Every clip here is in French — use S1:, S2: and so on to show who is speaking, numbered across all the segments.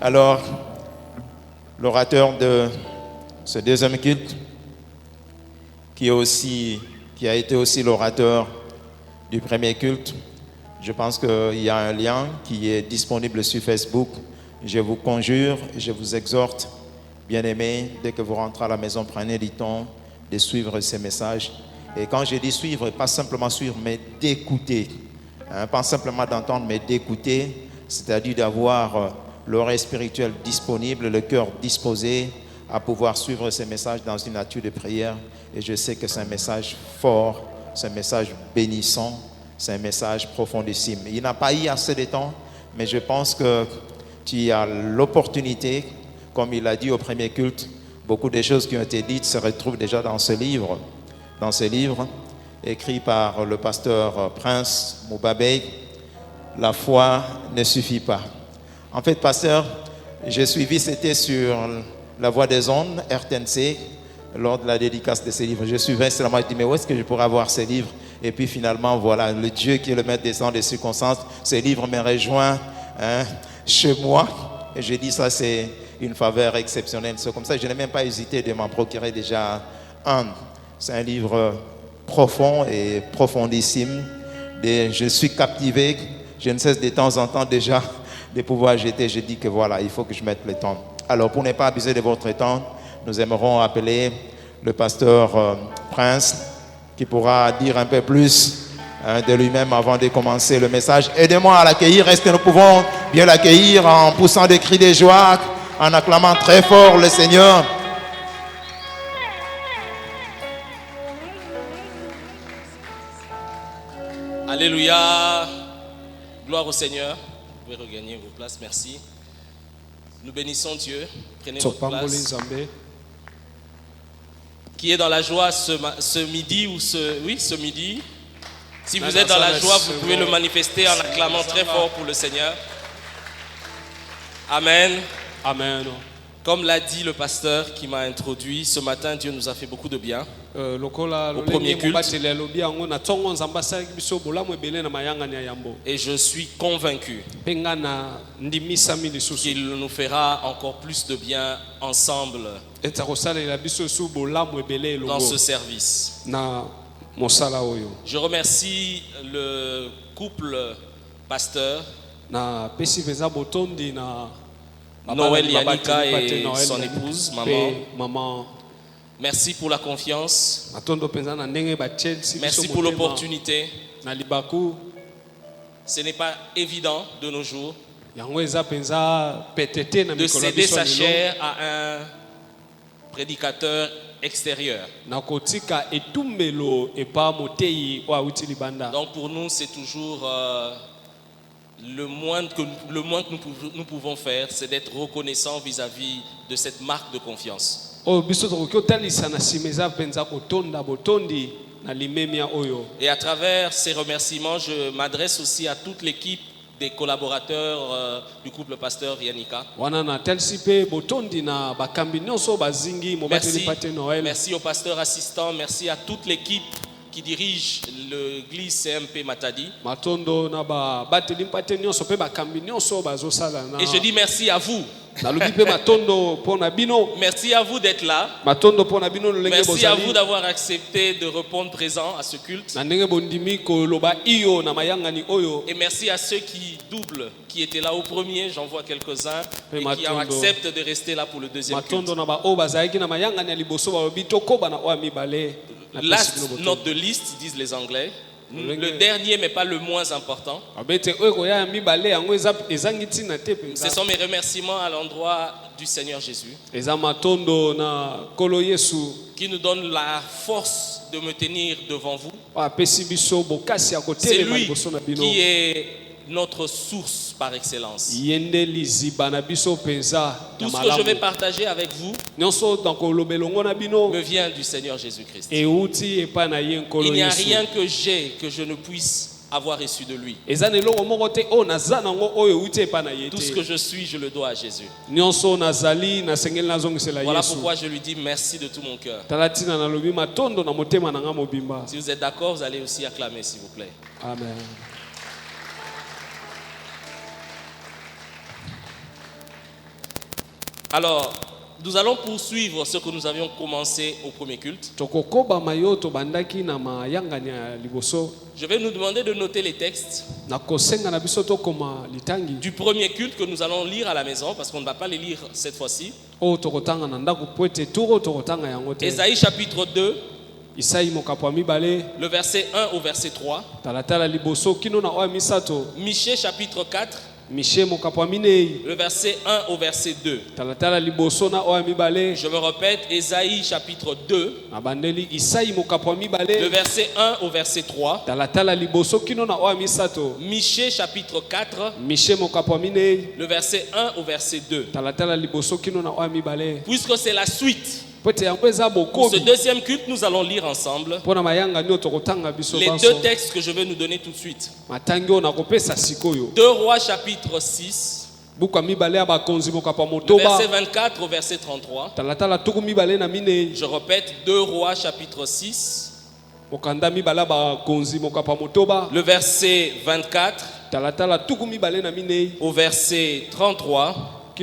S1: Alors, l'orateur de ce deuxième culte, qui a été aussi l'orateur du premier culte, je pense qu'il y a un lien qui est disponible sur Facebook. Je vous conjure, je vous exhorte, bien-aimés, dès que vous rentrez à la maison, prenez le temps de suivre ces messages. Et quand je dis suivre, pas simplement suivre, mais d'écouter. Pas simplement d'entendre, mais d'écouter, c'est-à-dire d'avoir l'oreille spirituelle disponible, le cœur disposé à pouvoir suivre ces messages dans une attitude de prière. Et je sais que c'est un message fort, c'est un message bénissant, c'est un message profondissime. Il n'a pas eu assez de temps, mais je pense que tu as l'opportunité, comme il a dit au premier culte, beaucoup de choses qui ont été dites se retrouvent déjà dans ce livre écrit par le pasteur Prince Moubabé, La foi ne suffit pas. En fait, pasteur, j'ai suivi, c'était sur la voix des ondes, RTNC, lors de la dédicace de ces livres. Je suivais seulement, je dis, mais où est-ce que je pourrais avoir ces livres? Et puis finalement, voilà, le Dieu qui est le maître des temps, des circonstances, ces livres me rejoint chez moi. Et je dis, ça c'est une faveur exceptionnelle. C'est comme ça, je n'ai même pas hésité de m'en procurer déjà un. C'est un livre profond et profondissime. Et je suis captivé. Je ne cesse de temps en temps déjà de pouvoir jeter. Je dis que voilà, il faut que je mette le temps. Alors, pour ne pas abuser de votre temps, nous aimerons appeler le pasteur Prince qui pourra dire un peu plus de lui-même avant de commencer le message. Aidez-moi à l'accueillir. Est-ce que nous pouvons bien l'accueillir en poussant des cris de joie, en acclamant très fort le Seigneur?
S2: Alléluia. Gloire au Seigneur. Vous pouvez regagner vos places. Merci. Nous bénissons Dieu. Prenez votre place. Qui est dans la joie ce midi ou ce midi? Si vous êtes dans la joie, vous pouvez le manifester en acclamant très fort pour le Seigneur. Amen.
S3: Amen.
S2: Comme l'a dit le pasteur qui m'a introduit, ce matin, Dieu nous a fait beaucoup de bien. Au premier culte. Et je suis convaincu qu'il nous fera encore plus de bien ensemble dans ce service. Je remercie le couple pasteur, Noël Yanika et son épouse, maman. Merci pour la confiance. Merci pour l'opportunité. Ce n'est pas évident de nos jours de céder sa chair à un prédicateur extérieur. Donc pour nous, c'est toujours le moins que nous pouvons faire, c'est d'être reconnaissants vis-à-vis de cette marque de confiance. Et à travers ces remerciements, je m'adresse aussi à toute l'équipe des collaborateurs du couple pasteur Yanika. Merci au pasteur assistant, merci à toute l'équipe qui dirige l'église CMP Matadi. Et je dis merci à vous. Merci à vous d'être là. Merci à vous d'avoir accepté de répondre présent à ce culte. Et merci à ceux qui doublent, qui étaient là au premier, j'en vois quelques-uns, et qui acceptent de rester là pour le deuxième culte. Last not the least, disent les Anglais. Le dernier, mais pas le moins important. Ce sont mes remerciements à l'endroit du Seigneur Jésus, qui nous donne la force de me tenir devant vous. C'est lui qui est notre source par excellence. Tout ce que je vais partager avec vous me vient du Seigneur Jésus-Christ. Il n'y a rien que j'ai que je ne puisse avoir reçu de lui. Tout ce que je suis, je le dois à Jésus. Voilà pourquoi je lui dis merci de tout mon cœur. Si vous êtes d'accord, vous allez aussi acclamer, s'il vous plaît.
S3: Amen.
S2: Alors, nous allons poursuivre ce que nous avions commencé au premier culte. Je vais nous demander de noter les textes du premier culte que nous allons lire à la maison, parce qu'on ne va pas les lire cette fois-ci. Ésaïe chapitre 2, le verset 1 au verset 3. Michée chapitre 4, le verset 1 au verset 2. Je me répète, Ésaïe chapitre 2, le verset 1 au verset 3. Michée chapitre 4, le verset 1 au verset 2. Puisque c'est la suite, pour ce deuxième culte, nous allons lire ensemble les deux textes que je vais nous donner tout de suite. 2 Rois chapitre 6, le verset 24 au verset 33. Je répète, 2 Rois chapitre 6, le verset 24 au verset 33. Et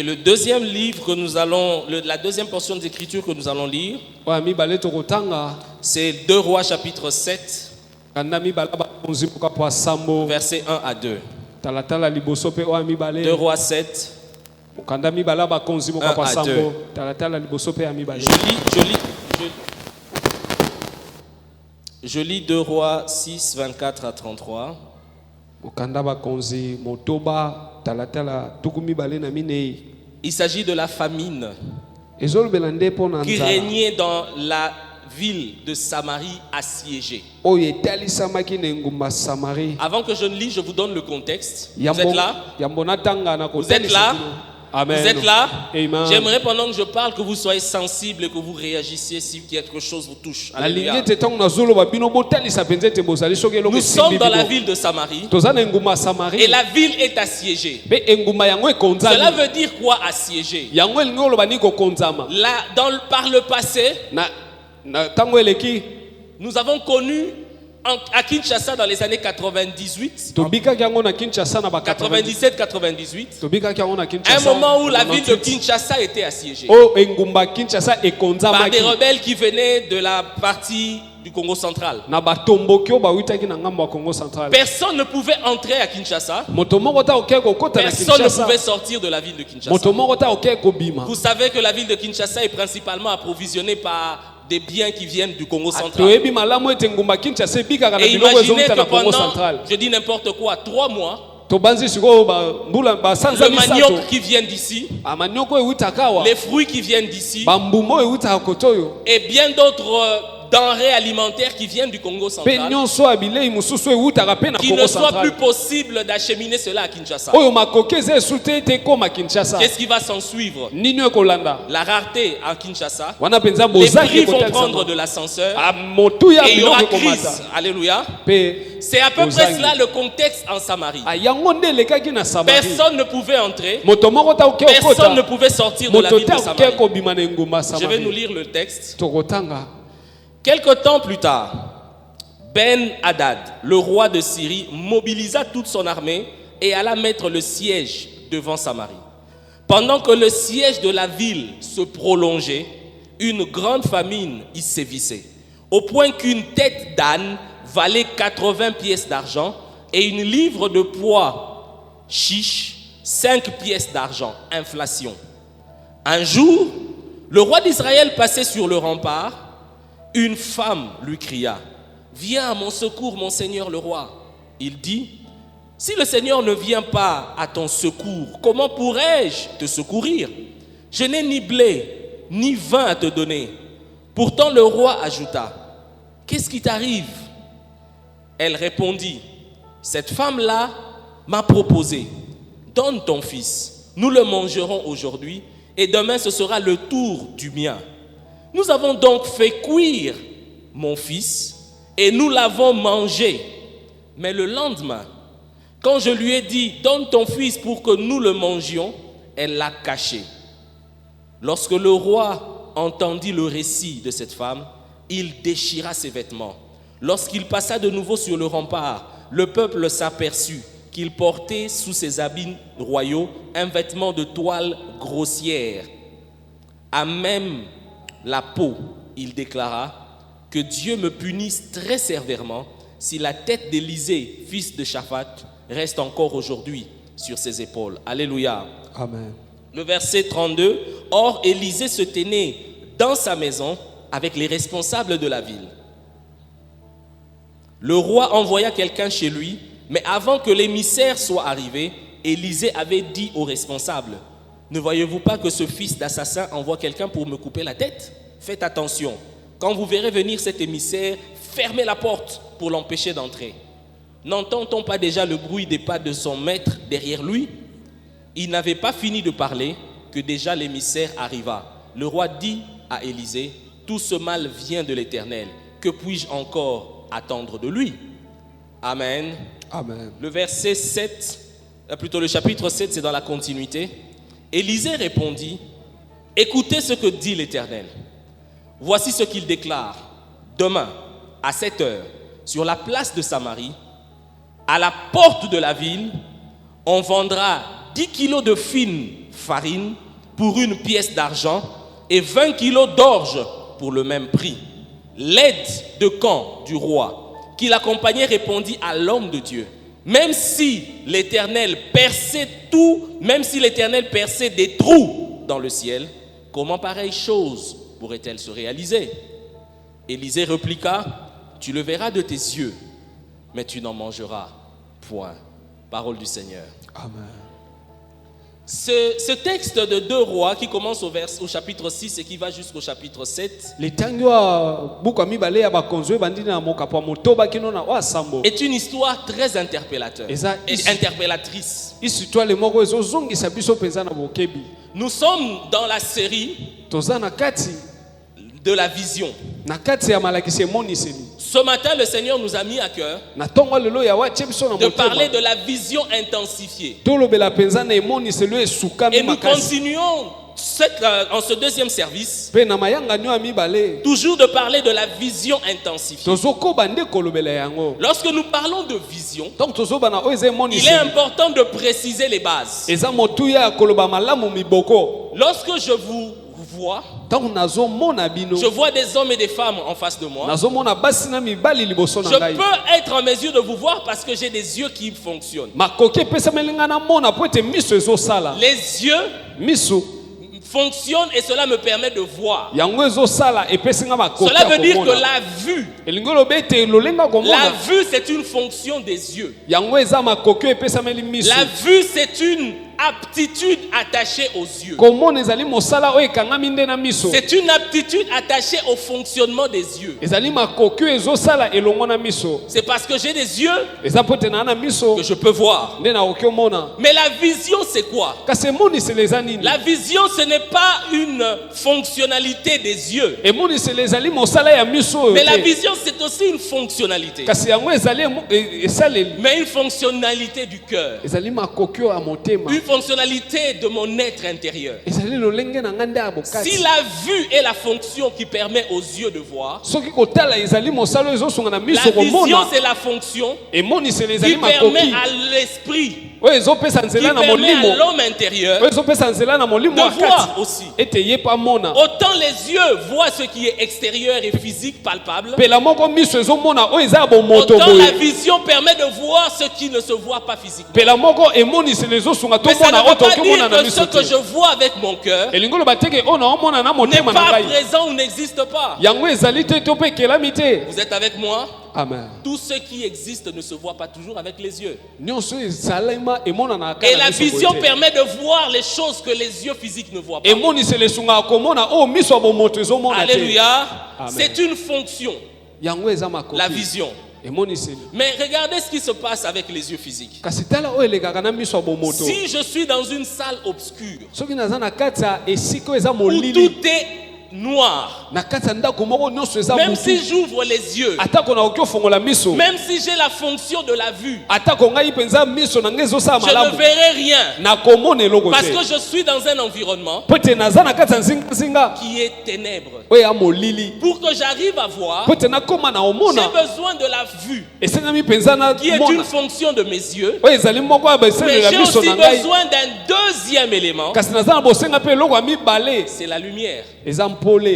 S2: le deuxième livre que nous allons, la deuxième portion d'écriture que nous allons lire, c'est 2 Rois chapitre 7, verset 1 à 2. 2 Rois 7, 1 à 2. Je lis 2 Rois 6, 24 à 33. Il s'agit de la famine qui régnait dans la ville de Samarie assiégée. Avant que je ne lise, je vous donne le contexte. Vous êtes là? Vous êtes là? Amen. Vous êtes là? Amen. J'aimerais pendant que je parle que vous soyez sensibles et que vous réagissiez si quelque chose vous touche. Alléluia. Nous sommes dans la ville de Samarie et la ville est assiégée. Cela veut dire quoi assiégée? Là, par le passé, nous avons connu à Kinshasa dans les années 98, 97-98, un moment où la ville de Kinshasa était assiégée par des rebelles qui venaient de la partie du Congo central. Personne ne pouvait entrer à Kinshasa. Personne ne pouvait sortir de la ville de Kinshasa. Vous savez que la ville de Kinshasa est principalement approvisionnée par des biens qui viennent du Congo central. Et imaginez que pendant, je dis n'importe quoi, 3 mois, le manioc qui vient d'ici, les fruits qui viennent d'ici, et bien d'autres denrées alimentaires qui viennent du Congo central, qui ne soit plus possible d'acheminer cela à Kinshasa. Qu'est-ce qui va s'en suivre? La rareté à Kinshasa, les prix vont prendre de l'ascenseur et il y aura crise. Alléluia. C'est à peu près cela le contexte en Samarie. Personne ne pouvait entrer, personne ne pouvait sortir de la ville de Samarie. Je vais nous lire le texte. Quelque temps plus tard, Ben-Hadad, le roi de Syrie, mobilisa toute son armée et alla mettre le siège devant Samarie. Pendant que le siège de la ville se prolongeait, une grande famine y sévissait, au point qu'une tête d'âne valait 80 pièces d'argent et une livre de poids chiche 5 pièces d'argent, inflation. Un jour, le roi d'Israël passait sur le rempart. Une femme lui cria: « Viens à mon secours, mon seigneur le roi. » Il dit: « Si le Seigneur ne vient pas à ton secours, comment pourrais-je te secourir? Je n'ai ni blé, ni vin à te donner. » Pourtant le roi ajouta: « Qu'est-ce qui t'arrive? » Elle répondit: « Cette femme-là m'a proposé: donne ton fils, nous le mangerons aujourd'hui, et demain ce sera le tour du mien. Nous avons donc fait cuire mon fils et nous l'avons mangé. Mais le lendemain, quand je lui ai dit: donne ton fils pour que nous le mangions, elle l'a caché. » Lorsque le roi entendit le récit de cette femme, il déchira ses vêtements. Lorsqu'il passa de nouveau sur le rempart, le peuple s'aperçut qu'il portait sous ses habits royaux un vêtement de toile grossière. À même la peau, il déclara que Dieu me punisse très sévèrement si la tête d'Élisée, fils de Shaphat, reste encore aujourd'hui sur ses épaules. Alléluia.
S3: Amen.
S2: Le verset 32. Or, Élisée se tenait dans sa maison avec les responsables de la ville. Le roi envoya quelqu'un chez lui, mais avant que l'émissaire soit arrivé, Élisée avait dit aux responsables: ne voyez-vous pas que ce fils d'assassin envoie quelqu'un pour me couper la tête? Faites attention. Quand vous verrez venir cet émissaire, fermez la porte pour l'empêcher d'entrer. N'entend-on pas déjà le bruit des pas de son maître derrière lui? Il n'avait pas fini de parler que déjà l'émissaire arriva. Le roi dit à Élisée: tout ce mal vient de l'Éternel. Que puis-je encore attendre de lui? Amen.
S3: Amen.
S2: Le verset 7, plutôt le chapitre 7, c'est dans la continuité. Élisée répondit: écoutez ce que dit l'Éternel. Voici ce qu'il déclare. Demain, à 7 heures, sur la place de Samarie, à la porte de la ville, on vendra 10 kilos de fine farine pour une pièce d'argent et 20 kilos d'orge pour le même prix. L'aide de camp du roi qui l'accompagnait répondit à l'homme de Dieu: même si l'Éternel perçait des trous dans le ciel, comment pareille chose pourrait-elle se réaliser? Élisée répliqua: tu le verras de tes yeux, mais tu n'en mangeras point. Parole du Seigneur.
S3: Amen.
S2: Ce texte de 2 Rois qui commence au chapitre 6 et qui va jusqu'au chapitre 7 est une histoire très interpellatrice. Nous sommes dans la série de la vision. Ce matin, le Seigneur nous a mis à cœur de parler de la vision intensifiée. Et nous continuons en ce deuxième service toujours de parler de la vision intensifiée. Lorsque nous parlons de vision, il est important de préciser les bases. Lorsque je vous vois, je vois des hommes et des femmes en face de moi. Je peux être en mesure de vous voir parce que j'ai des yeux qui fonctionnent. Les yeux fonctionnent et cela me permet de voir. Cela veut dire que la vue, c'est une fonction des yeux. La vue, c'est une aptitude attachée aux yeux. C'est une aptitude attachée au fonctionnement des yeux. C'est parce que j'ai des yeux que je peux voir. Mais la vision, c'est quoi? La vision, ce n'est pas une fonctionnalité des yeux. Mais la vision, c'est aussi une fonctionnalité. Mais une fonctionnalité du cœur. Une fonctionnalité de mon être intérieur. Si la vue est la fonction qui permet aux yeux de voir, la vision c'est la fonction qui permet à l'esprit, qui permet à l'homme intérieur de voir aussi. Autant les yeux voient ce qui est extérieur et physique, palpable, autant la vision permet de voir ce qui ne se voit pas physiquement. Mais ça ne veut pas dire que ce que je vois avec mon cœur n'est pas présent ou n'existe pas. Vous êtes avec moi?
S3: Amen.
S2: Tout ce qui existe ne se voit pas toujours avec les yeux. Et la vision permet de voir les choses que les yeux physiques ne voient pas. Alléluia. C'est une fonction. La vision. Mais regardez ce qui se passe avec les yeux physiques. Si je suis dans une salle obscure où tout est noir, même si j'ouvre les yeux, même si j'ai la fonction de la vue, je ne verrai rien parce que je suis dans un environnement qui est ténèbres. Pour que j'arrive à voir, j'ai besoin de la vue qui est une fonction de mes yeux, mais j'ai aussi besoin d'un deuxième élément, c'est la lumière.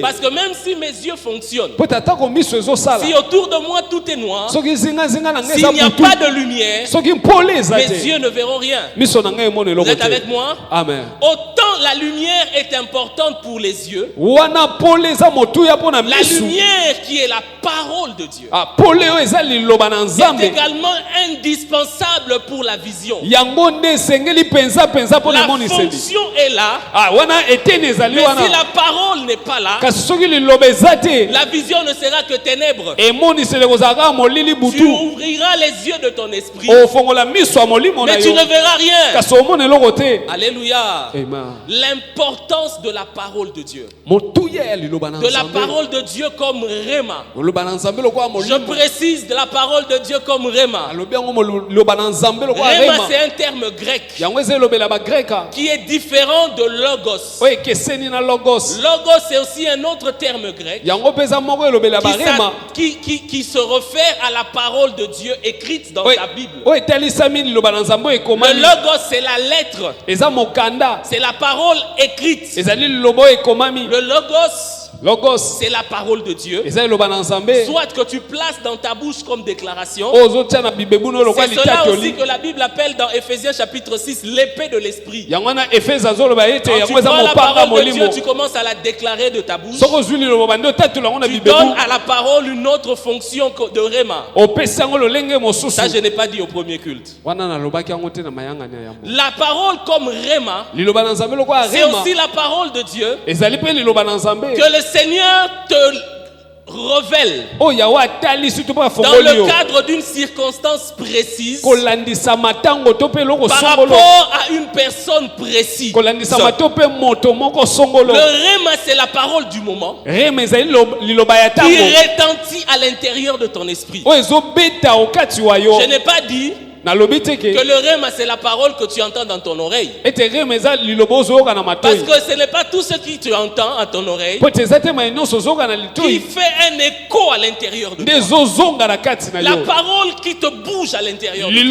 S2: Parce que même si mes yeux fonctionnent, si autour de moi tout est noir, s'il n'y a pas de lumière, mes yeux ne verront rien. Vous êtes avec moi?
S3: Amen.
S2: Autant la lumière est importante pour les yeux, la lumière qui est la parole de Dieu est également indispensable pour la vision. La fonction est là, mais si la parole n'est pas là, la vision ne sera que ténèbres. Tu ouvriras les yeux de ton esprit, mais tu ne verras rien. Alléluia. L'importance de la parole de Dieu, de la parole de Dieu comme Réma. Je précise de la parole de Dieu comme Réma. Réma, c'est un terme grec qui est différent de logos. Logos, c'est aussi un autre terme grec qui se réfère à la parole de Dieu écrite dans ta Bible. Le logos, c'est la lettre, c'est la parole écrite. Le logos, c'est la parole de Dieu. Soit que tu places dans ta bouche comme déclaration. C'est cela aussi que la Bible appelle dans Ephésiens chapitre 6 l'épée de l'esprit. Quand tu prends la parole de Dieu, tu commences à la déclarer de ta bouche. Tu donnes à la parole une autre fonction de Réma. Ça, je n'ai pas dit au premier culte. La parole comme Réma, c'est aussi la parole de Dieu que le Seigneur te révèle dans le cadre d'une circonstance précise par rapport à une personne précise. Le Réma, c'est la parole du moment qui retentit à l'intérieur de ton esprit. Je n'ai pas dit que le Réma, c'est la parole que tu entends dans ton oreille. Parce que ce n'est pas tout ce que tu entends à ton oreille qui fait un écho à l'intérieur de toi. La parole qui te bouge à l'intérieur de toi.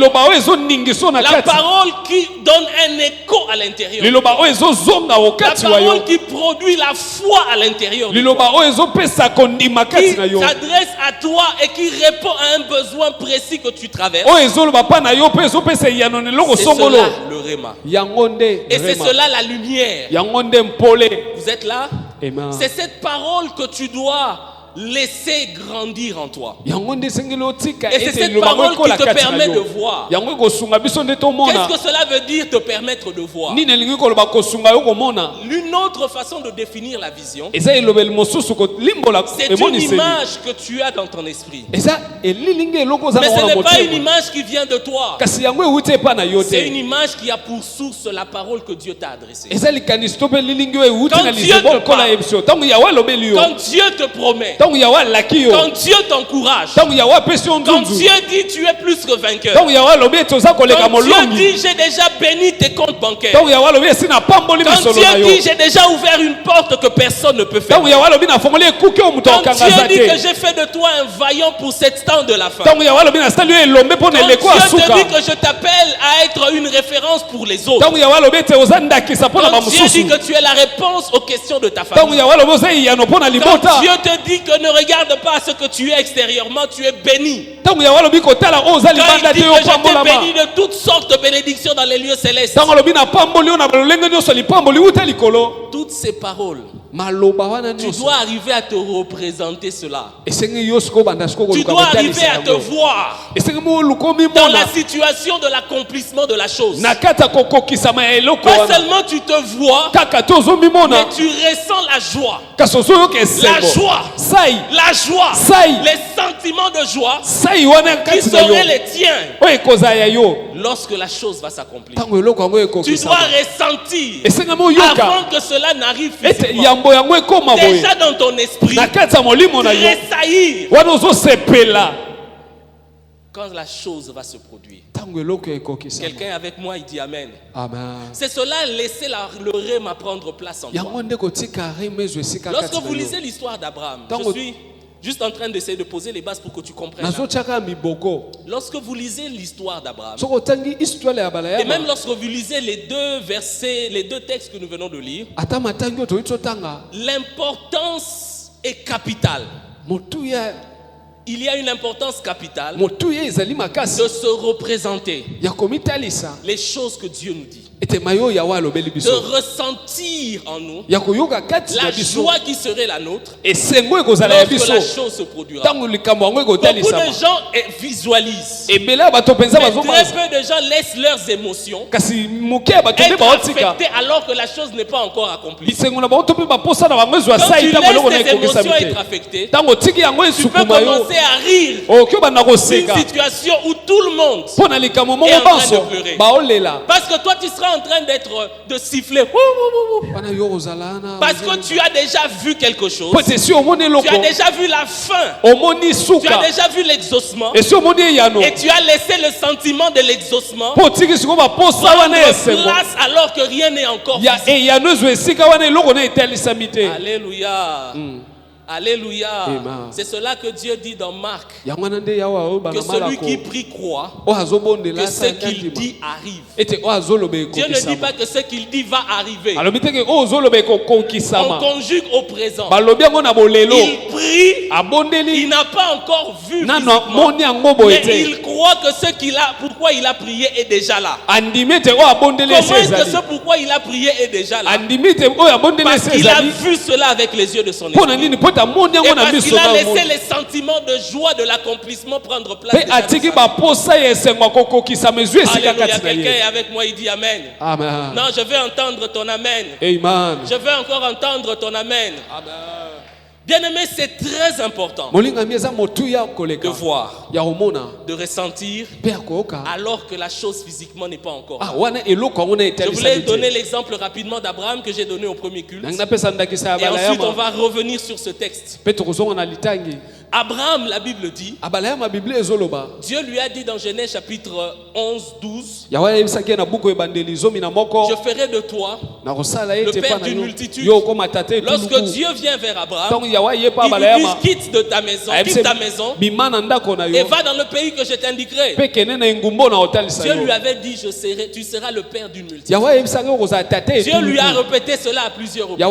S2: La parole qui donne un écho à l'intérieur de toi. La parole qui produit la foi à l'intérieur de toi. Qui s'adresse à toi et qui répond à un besoin précis que tu traverses. C'est cela le Réma. Et c'est cela la lumière. Vous êtes là? C'est cette parole que tu dois laisser grandir en toi. Et c'est cette parole qui te permet de voir. Qu'est-ce que cela veut dire, te permettre de voir? L'une autre façon de définir la vision, c'est une image que tu as dans ton esprit. Mais ce n'est pas une image qui vient de toi. C'est une image qui a pour source la parole que Dieu t'a adressée. Quand Dieu te promet, quand Dieu t'encourage, quand Dieu dit tu es plus que vainqueur, quand Dieu dit j'ai déjà béni tes comptes bancaires, quand Dieu dit j'ai déjà ouvert une porte que personne ne peut faire, quand Dieu dit que j'ai fait de toi un vaillant pour cette temps de la fin, quand Dieu te dit que je t'appelle à être une référence pour les autres, quand Dieu dit que tu es la réponse aux questions de ta famille, quand Dieu te dit que ne regarde pas ce que tu es extérieurement, tu es béni. Quand il dit que je t'ai béni de toutes sortes de bénédictions dans les lieux célestes, toutes ces paroles, tu dois arriver à te représenter cela. Tu dois arriver à te voir dans la situation de l'accomplissement de la chose. Pas seulement tu te vois, mais tu ressens la joie. La joie, les sentiments de joie qui seraient les tiens lorsque la chose va s'accomplir. Tu dois ressentir avant que cela n'arrive physiquement, déjà dans ton esprit, tressaillir quand la chose va se produire. Quelqu'un avec moi, il dit Amen.
S3: Amen.
S2: C'est cela, laisser le rêve prendre place en toi. Lorsque vous lisez l'histoire d'Abraham, je suis juste en train d'essayer de poser les bases pour que tu comprennes. Lorsque vous lisez l'histoire d'Abraham, et même lorsque vous lisez les deux versets, les deux textes que nous venons de lire, l'importance est capitale. Il y a une importance capitale de se représenter les choses que Dieu nous dit. De ressentir en nous la joie qui serait la nôtre lorsque la chose se produira. Beaucoup de gens visualisent, mais très peu de gens laissent leurs émotions être affectées alors que la chose n'est pas encore accomplie. Quand tu laisses tes émotions être affectées, tu peux commencer à rire d'une situation où tout le monde est en train de pleurer. Parce que toi tu seras en train de siffler parce que tu as déjà vu quelque chose, tu as déjà vu la fin, tu as déjà vu l'exaucement et tu as laissé le sentiment de l'exaucement prendre place alors que rien n'est encore visible. Alléluia. Alléluia. C'est cela que Dieu dit dans Marc, que celui qui prie croit que ce qu'il dit arrive. Dieu ne dit pas que ce qu'il dit va arriver. On conjugue au présent. Il prie, il n'a pas encore vu physiquement, mais il croit que ce qu'il a, pourquoi il a prié est déjà là. Comment est-ce que ce pourquoi il a prié est déjà là? Parce qu'il a vu cela avec les yeux de son esprit. Et parce qu'il a laissé les sentiments de joie de l'accomplissement prendre place. Alléluia. Quelqu'un est avec moi, il dit Amen.
S3: Amen.
S2: Non, je veux entendre ton Amen.
S3: Amen.
S2: Je veux encore entendre ton Amen. Amen. Bien-aimé, c'est très important de voir, de ressentir, alors que la chose physiquement n'est pas encore là. Je voulais donner l'exemple rapidement d'Abraham que j'ai donné au premier culte. Et ensuite, on va revenir sur ce texte. Abraham, la Bible dit, Dieu lui a dit dans Genèse chapitre 11, 12, je ferai de toi le père d'une multitude. Lorsque Dieu vient vers Abraham, il lui dit quitte de ta maison, quitte ta maison et va dans le pays que je t'indiquerai. Dieu lui avait dit tu seras le père d'une multitude. Dieu lui a répété cela à plusieurs reprises.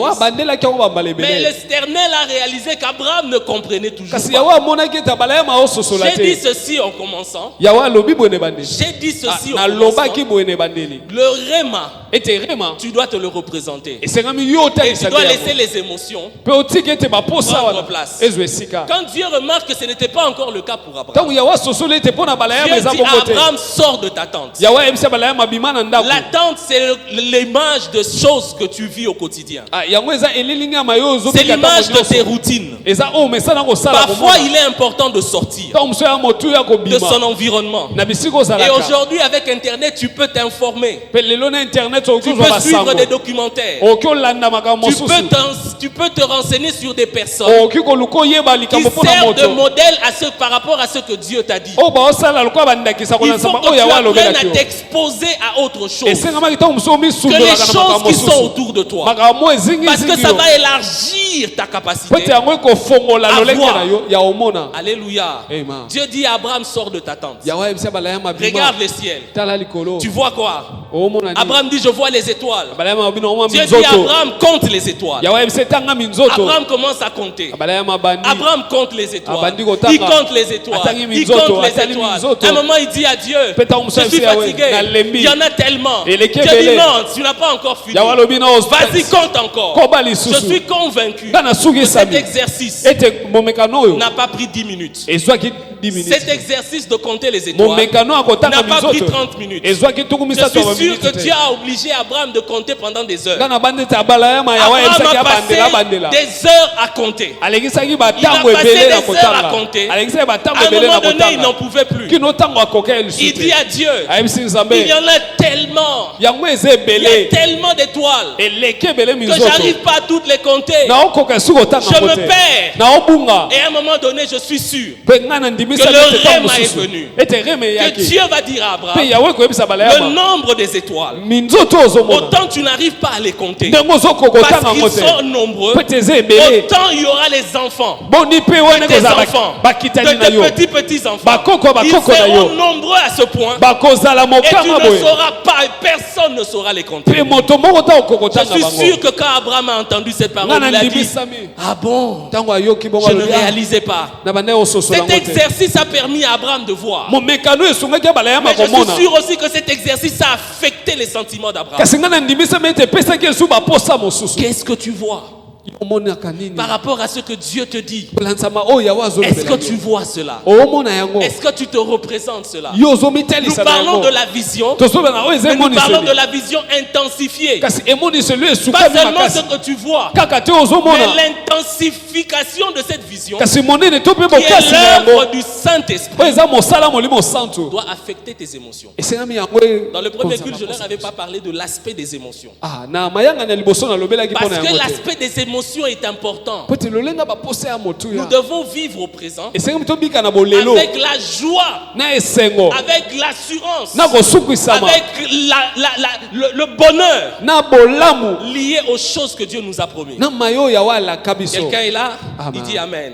S2: Mais l'Éternel a réalisé qu'Abraham ne comprenait toujours pas. J'ai dit ceci en commençant. J'ai dit ceci en commençant. Le réma, tu dois te le représenter. Et tu dois laisser les émotions prendre place. Quand Dieu remarque que ce n'était pas encore le cas pour Abraham, Dieu dit Abraham, sors de ta tente. La tente, c'est l'image de choses que tu vis au quotidien. C'est l'image de tes routines. Parfois, il est important de sortir de son environnement. Et aujourd'hui, avec Internet, tu peux t'informer. Tu peux suivre des documentaires. Tu peux te renseigner sur des personnes qui servent de modèle par rapport à ce que Dieu t'a dit. Il faut que tu apprennes à t'exposer à autre chose que les choses qui sont autour de toi. Parce que ça va élargir ta capacité à voir. Alléluia. Amen. Dieu dit à Abraham, sors de ta tente. Regarde le ciel. Tu vois quoi? Abraham dit, je vois les étoiles. Dieu dit à Abraham, compte les étoiles. Abraham commence à compter. Abraham compte les étoiles. Il compte les étoiles. Il compte les étoiles. À un moment, il dit à Dieu, je suis fatigué. Il y en a tellement. Dieu dit, non, tu n'as pas encore fini. Vas-y, compte encore. Je suis convaincu que cet exercice n'a pas pris 10 minutes. Cet exercice de compter les étoiles n'a pas pris 30 minutes. Je suis sûr que Dieu a obligé Abraham de compter pendant des heures. Abraham a passé des heures à compter. Il a passé des heures à compter. À un moment donné, il n'en pouvait plus. Il dit à Dieu, il y en a tellement. Il y a tellement d'étoiles que j'arrive pas à toutes les compter. Je me perds. Et à un moment donné, je suis sûr que le rêve est venu. Que Dieu va dire à Abraham le nombre des étoiles. Autant tu n'arrives pas à les compter parce qu'ils sont nombreux, autant il y aura les enfants, tes enfants, de tes petits enfants. Ils seront nombreux à ce point et tu ne sauras pas, personne ne saura les compter. Je suis sûr que quand Abraham a entendu cette parole, il a dit, ah bon, je ne réalisais pas. Cet exercice a permis à Abraham de voir. Mais je suis sûr aussi que cet exercice a affecté les sentiments d'Abraham. Qu'est-ce que tu vois par rapport à ce que Dieu te dit? Est-ce que tu vois cela? Est-ce que tu te représentes cela? Nous parlons de la vision, mais nous parlons de la vision intensifiée. Pas seulement ce que tu vois, mais l'intensification de cette vision qui est l'œuvre du Saint-Esprit doit affecter tes émotions. Dans le premier culte, je ne leur avais pas parlé de l'aspect des émotions. Parce que l'aspect des émotions est important. Nous devons vivre au présent avec la joie, avec l'assurance, avec le bonheur lié aux choses que Dieu nous a promis. Quelqu'un est là? Il dit Amen.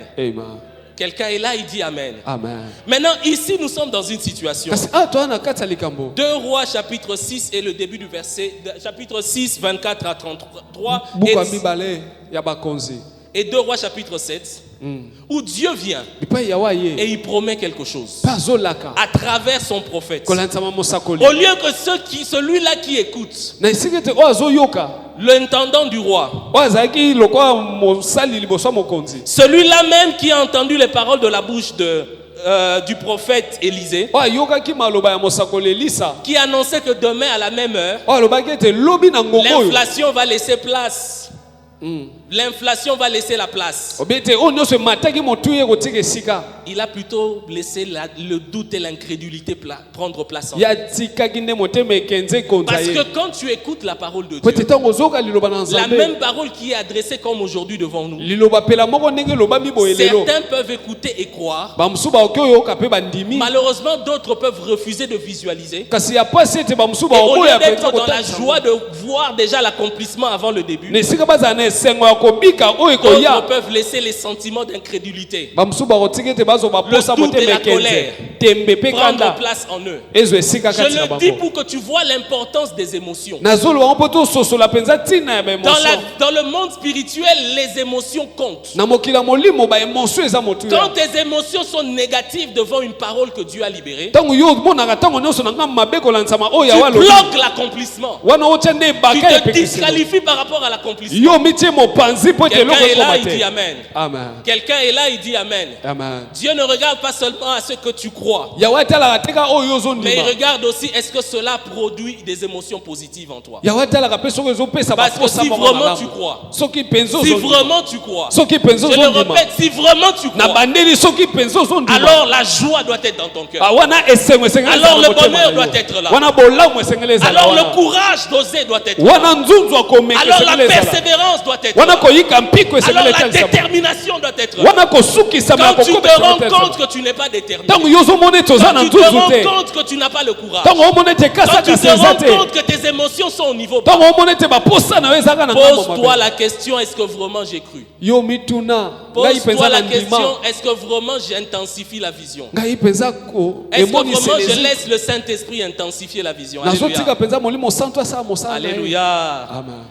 S2: Quelqu'un est là, il dit Amen. Maintenant, ici, nous sommes dans une situation. 2 Rois, chapitre 6, et le début du verset, chapitre 6, 24 à 33. Et 2 Rois, chapitre 7, où Dieu vient et il promet quelque chose à travers son prophète. Au lieu que celui-là qui écoute, l'intendant du roi, celui-là même qui a entendu les paroles de la bouche du prophète Élisée, qui annonçait que demain à la même heure, l'inflation va laisser place. L'inflation va laisser la place. Il a plutôt laissé le doute et l'incrédulité prendre place en lui. Parce que quand tu écoutes la parole de Dieu, la même parole qui est adressée comme aujourd'hui devant nous, certains peuvent écouter et croire. Malheureusement, d'autres peuvent refuser de visualiser. Et au lieu d'être dans la joie de voir déjà l'accomplissement avant le début, d'autres peuvent laisser les sentiments d'incrédulité, le doute et la colère prendre place en eux. Je le dis pour que tu vois l'importance des émotions. Dans le monde spirituel, les émotions comptent. Quand tes émotions sont négatives devant une parole que Dieu a libérée, tu bloques l'accomplissement. Tu te disqualifies par rapport à l'accomplissement. Quelqu'un est là, il dit Amen. Quelqu'un est là, il dit Amen. Dieu ne regarde pas seulement à ce que tu crois, mais il regarde aussi est-ce que cela produit des émotions positives en toi. Parce que si vraiment tu crois, je le répète, si vraiment tu crois, alors la joie doit être dans ton cœur. Alors le bonheur doit être là. Alors le courage d'oser doit être là. Alors la persévérance doit être là. Alors la détermination doit être là. Quand tu te rends compte que tu n'es pas déterminé, quand tu te rends compte que tu n'as pas le courage, quand tu te rends compte que tes émotions sont au niveau bas, pose-toi la question, est-ce que vraiment j'ai cru? Pose-toi la question, est-ce que vraiment j'intensifie la vision? Est-ce que vraiment je laisse le Saint-Esprit intensifier la vision? Alléluia. Alléluia. Amen.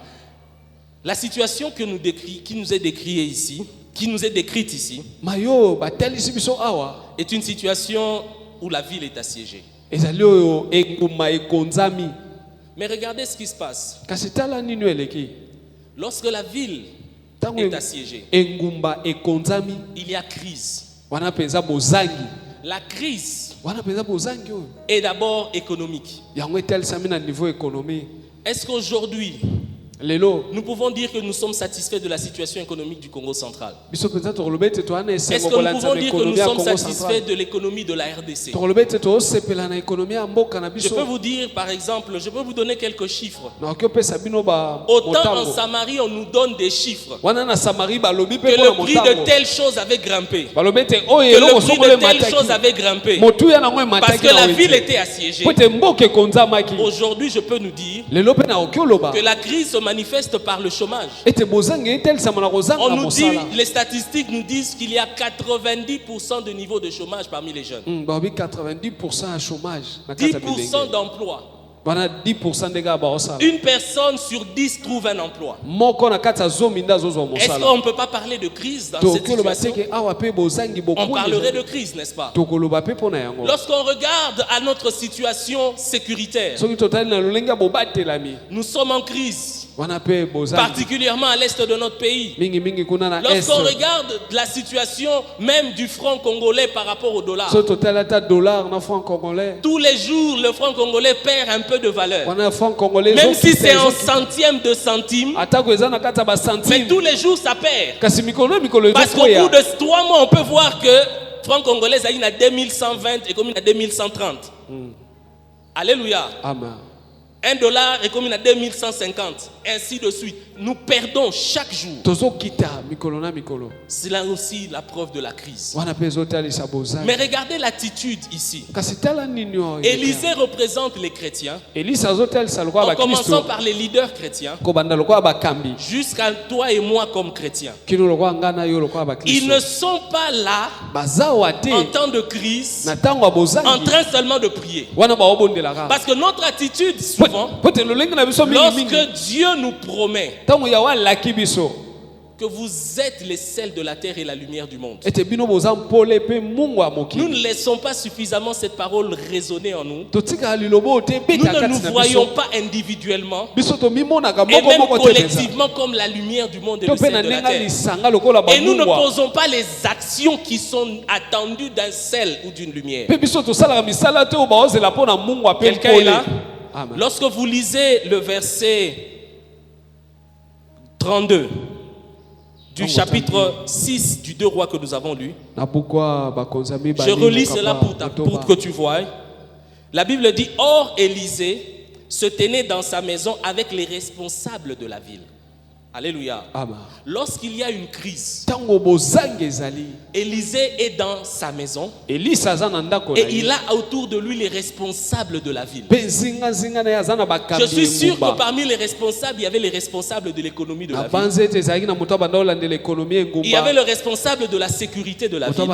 S2: La situation qui nous est décrite ici, est une situation où la ville est assiégée. Mais regardez ce qui se passe. Lorsque la ville est assiégée, il y a crise. La crise est d'abord économique. Est-ce qu'aujourd'hui, nous pouvons dire que nous sommes satisfaits de la situation économique du Congo central? Est-ce que nous pouvons dire que nous sommes satisfaits de l'économie de la RDC? Je peux vous dire, par exemple, je peux vous donner quelques chiffres. Autant en Samarie, on nous donne des chiffres. Que le prix de telle chose avait grimpé. Que le prix de telle chose avait grimpé. Parce que la ville était assiégée. Aujourd'hui, je peux nous dire que la crise se manifeste par le chômage. On nous dit, les statistiques nous disent qu'il y a 90% de niveau de chômage parmi les jeunes. 10% d'emploi. Une personne sur 10 trouve un emploi. Est-ce qu'on ne peut pas parler de crise dans cette situation? On parlerait de crise, n'est-ce pas? Lorsqu'on regarde à notre situation sécuritaire, nous sommes en crise, particulièrement à l'est de notre pays. Lorsqu'on regarde la situation même du franc congolais par rapport au dollar, tous les jours le franc congolais perd un peu de valeur, même si c'est en centième de centime, mais tous les jours ça perd, parce qu'au bout de 3 mois on peut voir que franc congolais ça y est à 2120 et comme à 2130. Alléluia. Amen. $1 est comme à 2150, ainsi de suite. Nous perdons chaque jour. C'est là aussi la preuve de la crise. Mais regardez l'attitude ici. Élisée représente les chrétiens, en commençant par les leaders chrétiens, jusqu'à toi et moi comme chrétiens. Ils ne sont pas là en temps de crise, en train seulement de prier. Parce que notre attitude souvent, lorsque Dieu nous promet que vous êtes les sels de la terre et la lumière du monde, nous ne laissons pas suffisamment cette parole résonner en nous. Nous ne nous voyons pas individuellement et même collectivement comme la lumière du monde et le sel de la terre. Et nous ne posons pas les actions qui sont attendues d'un sel ou d'une lumière. Quelqu'un est là? Amen. Lorsque vous lisez le verset 32 du chapitre 6 du 2 Rois que nous avons lu, je relis cela pour que tu vois. La Bible dit: Or Élisée se tenait dans sa maison avec les responsables de la ville. Alléluia. Amen. Lorsqu'il y a une crise, Élisée est dans sa maison et il a autour de lui les responsables de la ville. Je suis sûr que parmi les responsables, il y avait les responsables de l'économie de la ville. Il y avait le responsable de la sécurité de la ville. Il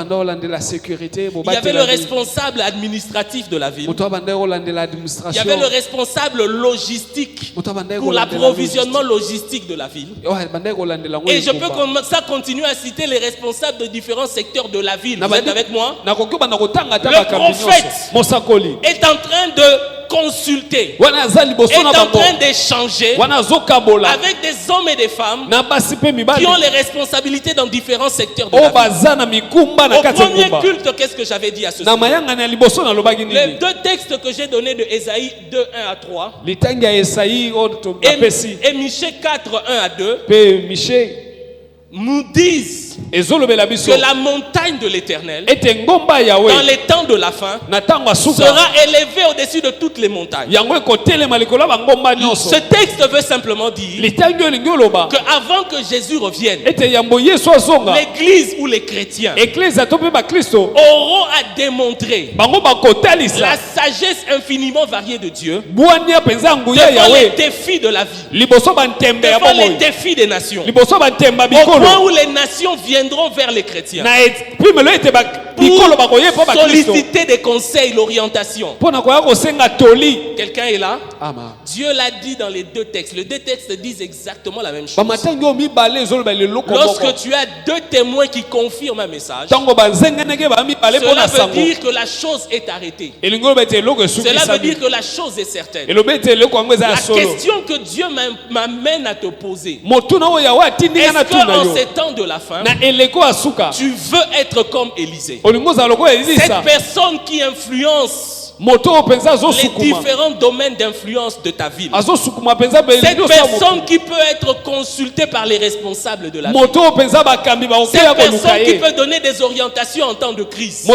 S2: y avait le responsable administratif de la ville. Il y avait le responsable logistique pour l'approvisionnement logistique de la ville. Et je peux comme ça continuer à citer les responsables de différents secteurs de la ville. Vous êtes avec moi? Le prophète est en train de consulter, est en train d'échanger avec des hommes et des femmes qui ont les responsabilités dans différents secteurs de la vie. Au premier culte, qu'est-ce que j'avais dit à ce sujet? Les 2 textes que j'ai donnés de Ésaïe 2, 1 à 3 et Michée 4, 1 à 2 nous disent que la montagne de l'Éternel, dans les temps de la fin, sera élevée au-dessus de toutes les montagnes. Ce texte veut simplement dire qu'avant que Jésus revienne, l'Église ou les chrétiens auront à démontrer la sagesse infiniment variée de Dieu devant les défis de la vie, devant les défis des nations, au point où les nations viendront vers les chrétiens pour solliciter des conseils, l'orientation. Quelqu'un est là? Amen. Dieu l'a dit dans les 2 textes. Les 2 textes disent exactement la même chose. Lorsque tu as 2 témoins qui confirment un message, cela veut dire que la chose est arrêtée. Cela veut dire que la chose est certaine. La question que Dieu m'amène à te poser: est-ce qu'en ces temps de la fin, tu veux être comme Élisée? Cette personne qui influence les différents domaines d'influence de ta ville. Cette personne qui peut être consultée par les responsables de la ville. Cette personne qui peut donner des orientations en temps de crise.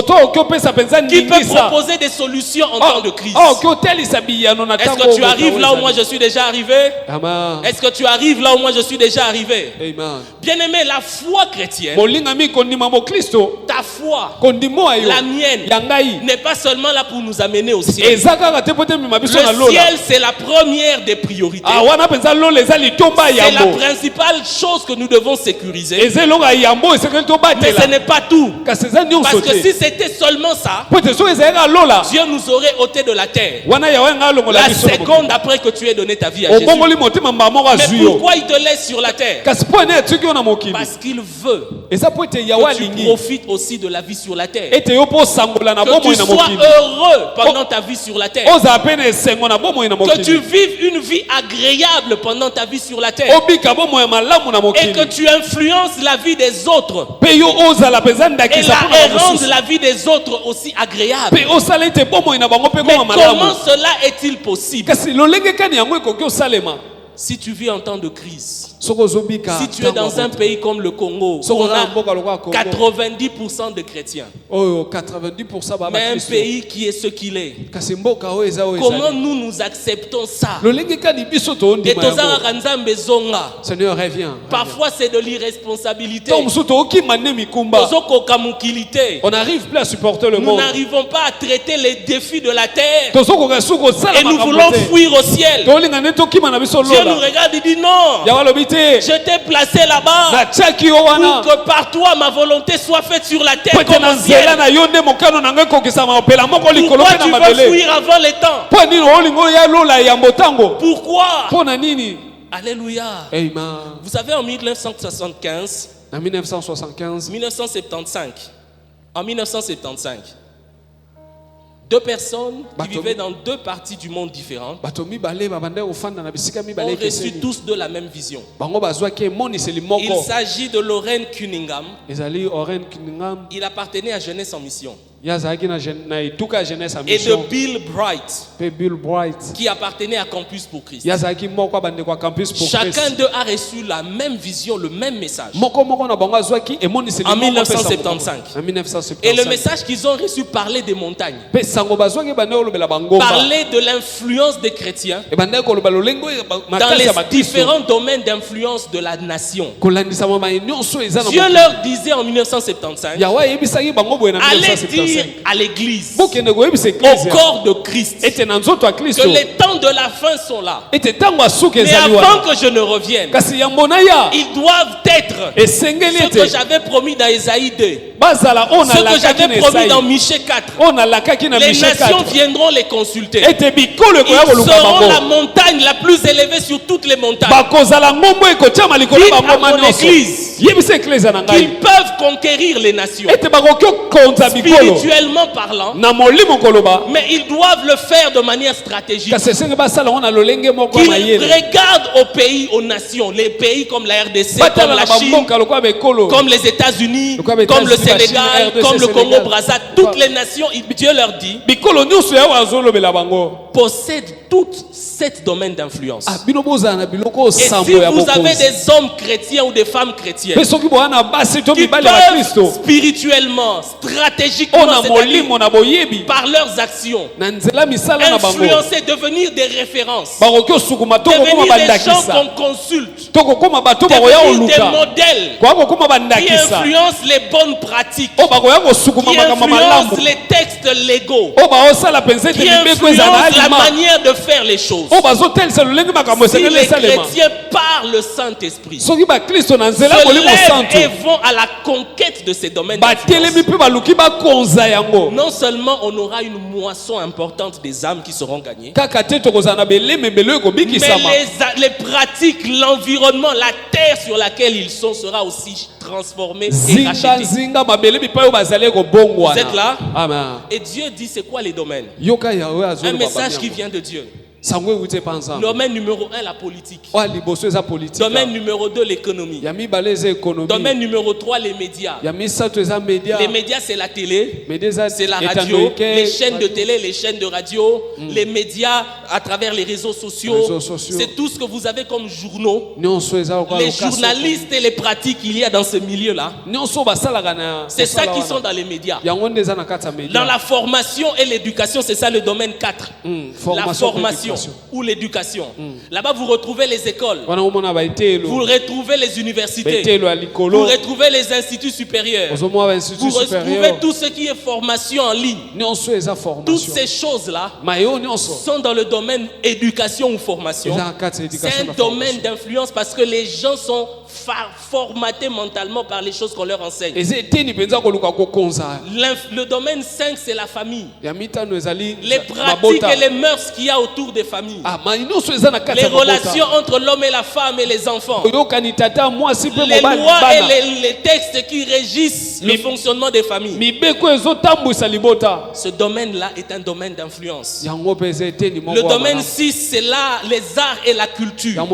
S2: Qui peut proposer des solutions en temps de crise. Est-ce que tu arrives là où moi je suis déjà arrivé? Est-ce que tu arrives là où moi je suis déjà arrivé? Bien-aimé, la foi chrétienne, ta foi, la mienne, n'est pas seulement là pour nous amener au ciel. Le ciel, c'est la première des priorités. C'est la principale chose que nous devons sécuriser. Mais ce n'est pas tout. Parce que si c'était seulement ça, Dieu nous aurait ôté de la terre la seconde après que tu aies donné ta vie à Jésus. Mais pourquoi il te laisse sur la terre? Parce qu'il veut que tu profites aussi de la vie sur la terre. Que tu sois heureux pendant ta vie sur la terre. Que tu vives une vie agréable pendant ta vie sur la terre. Et que tu influences la vie des autres. Et la rende la vie des autres aussi agréable. Mais comment cela est-il possible? Si tu vis en temps de crise, si tu es dans un pays comme le Congo, où on a 90% de chrétiens, mais un pays qui est ce qu'il est, comment nous acceptons ça?
S3: Seigneur, reviens.
S2: Parfois c'est de l'irresponsabilité.
S3: On n'arrive plus à supporter le monde.
S2: Nous n'arrivons pas à traiter les défis de la terre. Et nous voulons fuir au ciel. Dieu nous regarde et dit non. Je t'ai placé là-bas pour que par toi ma volonté soit faite sur la terre comme au ciel. Pourquoi tu veux fuir avant les temps? Pourquoi? Alléluia.
S3: Amen.
S2: Vous savez, en 1975,
S3: en 1975,
S2: 1975, en 1975, deux personnes qui vivaient dans deux parties du monde différentes ont reçu tous de la même vision. Il s'agit de Loren Cunningham. Il appartenait à Jeunesse en Mission. Et de Bill Bright, qui appartenait à Campus pour Christ. Chacun d'eux a reçu la même vision, le même message. En 1975. Et le message qu'ils ont reçu parlait des montagnes. Parlait de l'influence des chrétiens dans les différents domaines d'influence de la nation. Dieu leur disait en 1975, allez dire à l'église, au corps de Christ, que les temps de la fin sont là. Mais avant que je ne revienne, ils doivent être ce que j'avais promis dans Ésaïe 2, ce que j'avais promis dans Michée 4. Les nations viendront les consulter. Ils seront la montagne la plus élevée sur toutes les montagnes. Dites à mon église qu'ils peuvent conquérir les nations spirituellement parlant, mais ils doivent le faire de manière stratégique. Qu'ils regardent aux pays, aux nations, les pays comme la RDC, comme la Chine, comme les États-Unis, comme le Sénégal, comme le Congo-Brazzaville, toutes les nations, Dieu leur dit, possèdent toutes 7 domaines d'influence. Et si vous avez des hommes chrétiens ou des femmes chrétiennes qui peuvent spirituellement, stratégiquement, par leurs actions, influencer, devenir des références, devenir des gens qu'on consulte, devenir des modèles qui influencent les bonnes pratiques, qui influencent les textes légaux, qui influencent la manière de faire les choses. Si les chrétiens par le Saint-Esprit se lèvent et vont à la conquête de ces domaines d'influence, non seulement on aura une moisson importante des âmes qui seront gagnées, mais les pratiques, l'environnement, la terre sur laquelle ils sont sera aussi transformée et rachetée. Vous êtes là?
S3: Amen.
S2: Et Dieu dit c'est quoi les domaines? Un message qui vient de Dieu. Domaine numéro 1, la politique. Domaine numéro 2, l'économie. Domaine numéro 3, les médias. Les médias, c'est la télé, c'est la radio, les chaînes de télé, les chaînes de radio, les médias à travers les réseaux sociaux. C'est tout ce que vous avez comme journaux. Les journalistes et les pratiques qu'il y a dans ce milieu-là. C'est ça qui sont dans les médias. Dans la formation et l'éducation, c'est ça le domaine 4. La formation ou l'éducation. Là-bas, vous retrouvez les écoles. Vous retrouvez les universités. Vous retrouvez les instituts supérieurs. Vous retrouvez tout ce qui est formation en ligne. Toutes ces choses-là sont dans le domaine éducation ou formation. C'est un domaine d'influence parce que les gens sont formatés mentalement par les choses qu'on leur enseigne. Le domaine 5, c'est la famille. Les pratiques et les mœurs qu'il y a autour des familles. Les relations entre l'homme et la femme et les enfants. Les lois et les textes qui régissent le fonctionnement des familles. Ce domaine-là est un domaine d'influence. Le domaine 6, c'est là les arts et la culture.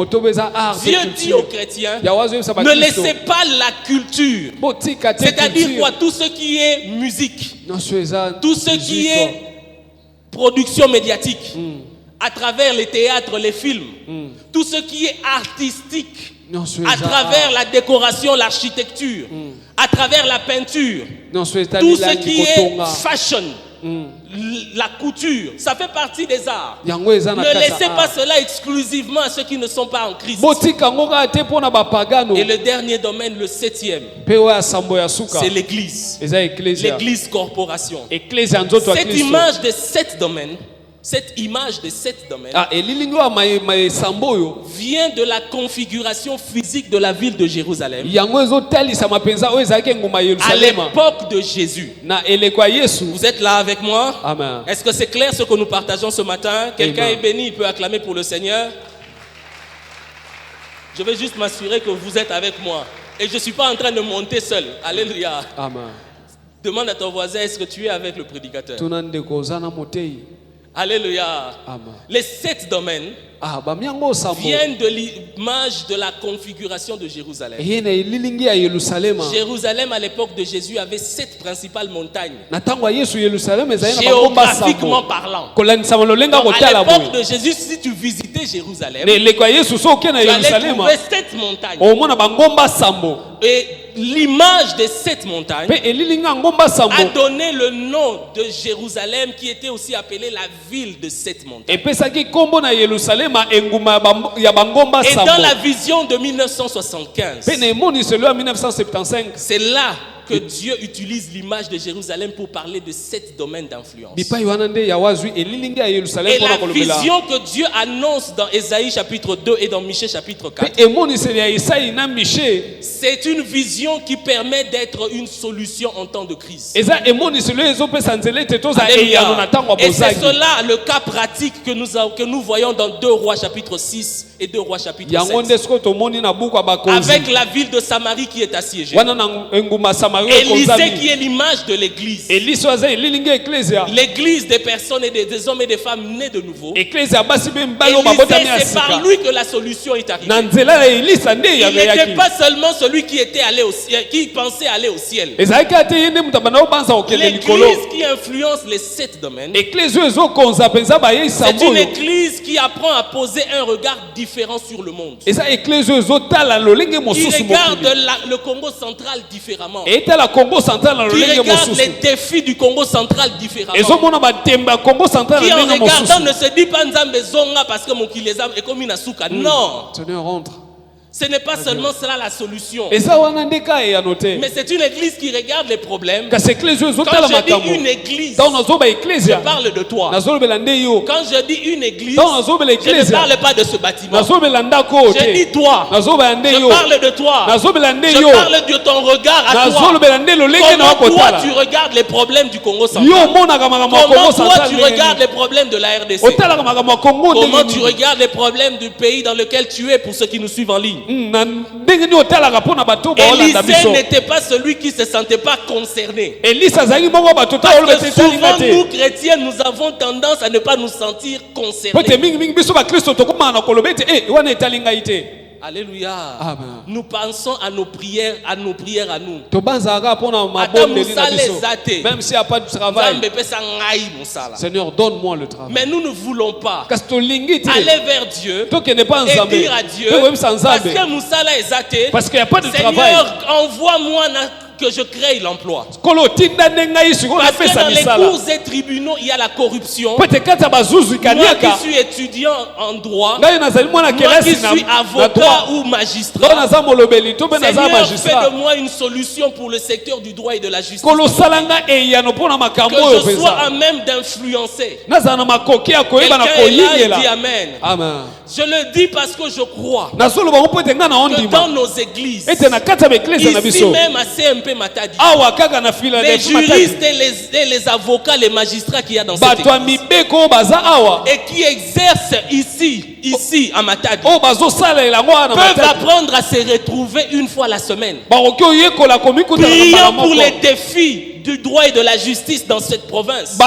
S2: Dieu dit aux chrétiens, ne laissez pas la culture, c'est-à-dire quoi, tout ce qui est musique, tout ce qui est production médiatique, à travers les théâtres, les films, tout ce qui est artistique, à travers la décoration, l'architecture, à travers la peinture, tout ce qui est fashion, la couture, ça fait partie des arts. Ne laissez pas cela exclusivement à ceux qui ne sont pas en Christ. Et le dernier domaine, le 7e, c'est l'église. L'église corporation. Cette image de 7 domaines, vient de la configuration physique de la ville de Jérusalem à l'époque de Jésus. Vous êtes là avec moi? Amen. Est-ce que c'est clair ce que nous partageons ce matin? Quelqu'un est béni, il peut acclamer pour le Seigneur. Je vais juste m'assurer que vous êtes avec moi. Et je ne suis pas en train de monter seul. Alléluia. Amen. Demande à ton voisin, est-ce que tu es avec le prédicateur? Alléluia. Amen. Les 7 domaines viennent de l'image de la configuration de Jérusalem. Jérusalem à l'époque de Jésus avait 7 principales montagnes. Géographiquement parlant. Donc, à l'époque de Jésus, si tu visitais Jérusalem, tu allais trouver 7 montagnes. Et l'image de cette montagne a donné le nom de Jérusalem, qui était aussi appelée la ville de cette montagne. Et dans la vision de 1975, c'est là que Dieu utilise l'image de Jérusalem pour parler de 7 domaines d'influence. Et la vision que Dieu annonce dans Ésaïe chapitre 2 et dans Michée chapitre 4, c'est une vision qui permet d'être une solution en temps de crise. Et c'est cela le cas pratique que nous voyons dans 2 Rois chapitre 6 et 2 Rois chapitre 7. Avec la ville de Samarie qui est assiégée. Élisée qui est l'image de l'église. L'église des personnes et des hommes et des femmes nés de nouveau. Élisée, c'est par lui que la solution est arrivée. Il n'était pas seulement celui qui était allé au ciel, qui pensait aller au ciel. L'église qui influence les 7 domaines, c'est une église qui apprend à poser un regard différent sur le monde. Qui regarde le Congo central différemment. Qui regarde les défis du Congo central différemment. Qui en regardant ne se dit pas Nzambe zonga parce que mon kileza est comme une souka. Non. Ce n'est pas seulement cela la solution. Mais c'est une église qui regarde les problèmes. Quand je dis une église, je parle de toi. Quand je dis une église, je ne parle pas de ce bâtiment. Je dis toi. Je parle de toi. Je parle de ton regard à toi. Comment toi tu regardes les problèmes du Congo central? Comment toi tu regardes les problèmes de la RDC? Comment tu regardes les problèmes du pays dans lequel tu es, pour ceux qui nous suivent en ligne? Élisée n'était pas celui qui se sentait pas concerné. Parce que souvent nous chrétiens nous avons tendance à ne pas nous sentir concernés. Alléluia. Amen. Nous pensons à nos prières à nous.
S3: Même s'il n'y a pas de travail. Seigneur, donne-moi le travail.
S2: Mais nous ne voulons pas aller vers Dieu et dire à Dieu, parce qu'il n'y a pas de travail. Seigneur, envoie-moi que je crée l'emploi. Parce que dans les cours et tribunaux, il y a la corruption. Moi qui suis étudiant en droit, moi qui suis avocat ou magistrat, Seigneur, fais de moi une solution pour le secteur du droit et de la justice. Que je sois à même d'influencer. Quelqu'un est là et dit Amen. Amen. Je le dis parce que je crois que dans nos églises, ici même à CMP Matadi, les juristes et les avocats, les magistrats qu'il y a dans cette église et qui exercent ici à Matadi peuvent apprendre à se retrouver une fois la semaine. Prions pour les défis du droit et de la justice dans cette province. Et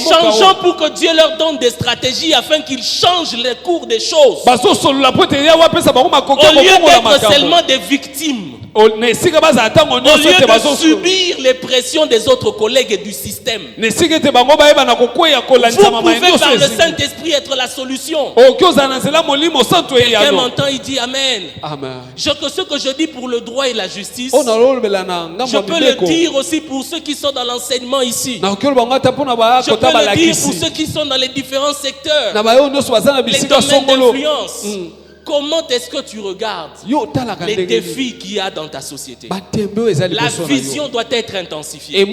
S2: changeons pour que Dieu leur donne des stratégies afin qu'ils changent les cours des choses. Au lieu d'être seulement des victimes. Au lieu de subir les pressions des autres collègues et du système. Vous pouvez par le Saint-Esprit être la solution. Quelqu'un m'entend, il dit Amen. Amen. Ce que je dis pour le droit et la justice, je peux le dire aussi pour ceux qui sont dans l'enseignement ici. Je peux le dire pour ceux qui sont dans les différents secteurs, les domaines d'influence. Comment est-ce que tu regardes les défis qu'il y a dans ta société? La vision doit être intensifiée.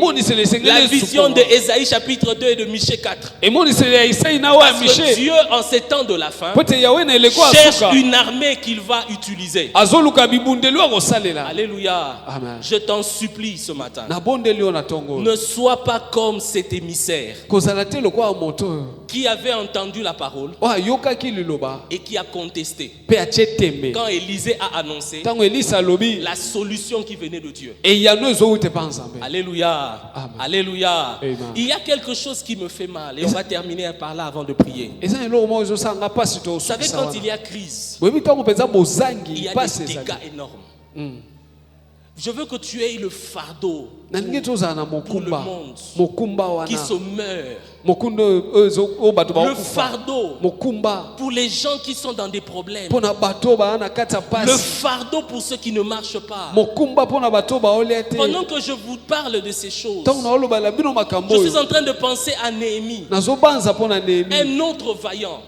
S2: La vision de Ésaïe chapitre 2 et de Michée 4. Parce que Dieu, en ces temps de la fin, cherche une armée qu'il va utiliser. Alléluia. Amen. Je t'en supplie ce matin. Ne sois pas comme cet émissaire qui avait entendu la parole et qui a contesté. Quand Élisée a annoncé la solution qui venait de Dieu. Alléluia. Amen. Alléluia. Amen. Il y a quelque chose qui me fait mal et on va terminer par là avant de prier. Vous savez, quand il y a crise, il y a des dégâts énormes. Je veux que tu aies le fardeau pour le monde qui se meurt. Le fardeau pour les gens qui sont dans des problèmes. Le fardeau pour ceux qui ne marchent pas. Pendant que je vous parle de ces choses, je suis en train de penser à Néhémie, un autre vaillant.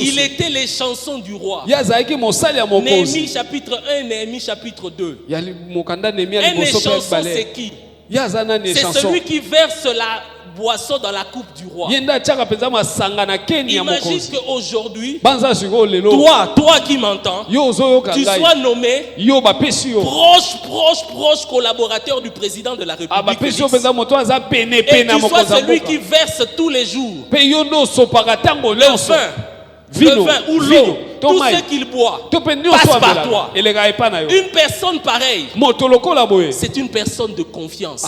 S2: Il était les chansons du roi. Néhémie chapitre 1, Néhémie chapitre 2. Un des chansons, c'est qui? C'est celui qui verse la boisson dans la coupe du roi. Imagine qu'aujourd'hui, toi qui m'entends, tu sois nommé proche collaborateur du président de la République. Et tu sois celui qui verse tous les jours le vin ou l'eau. Tout ce qu'il boit passe par toi. Une personne pareille, c'est une personne de confiance.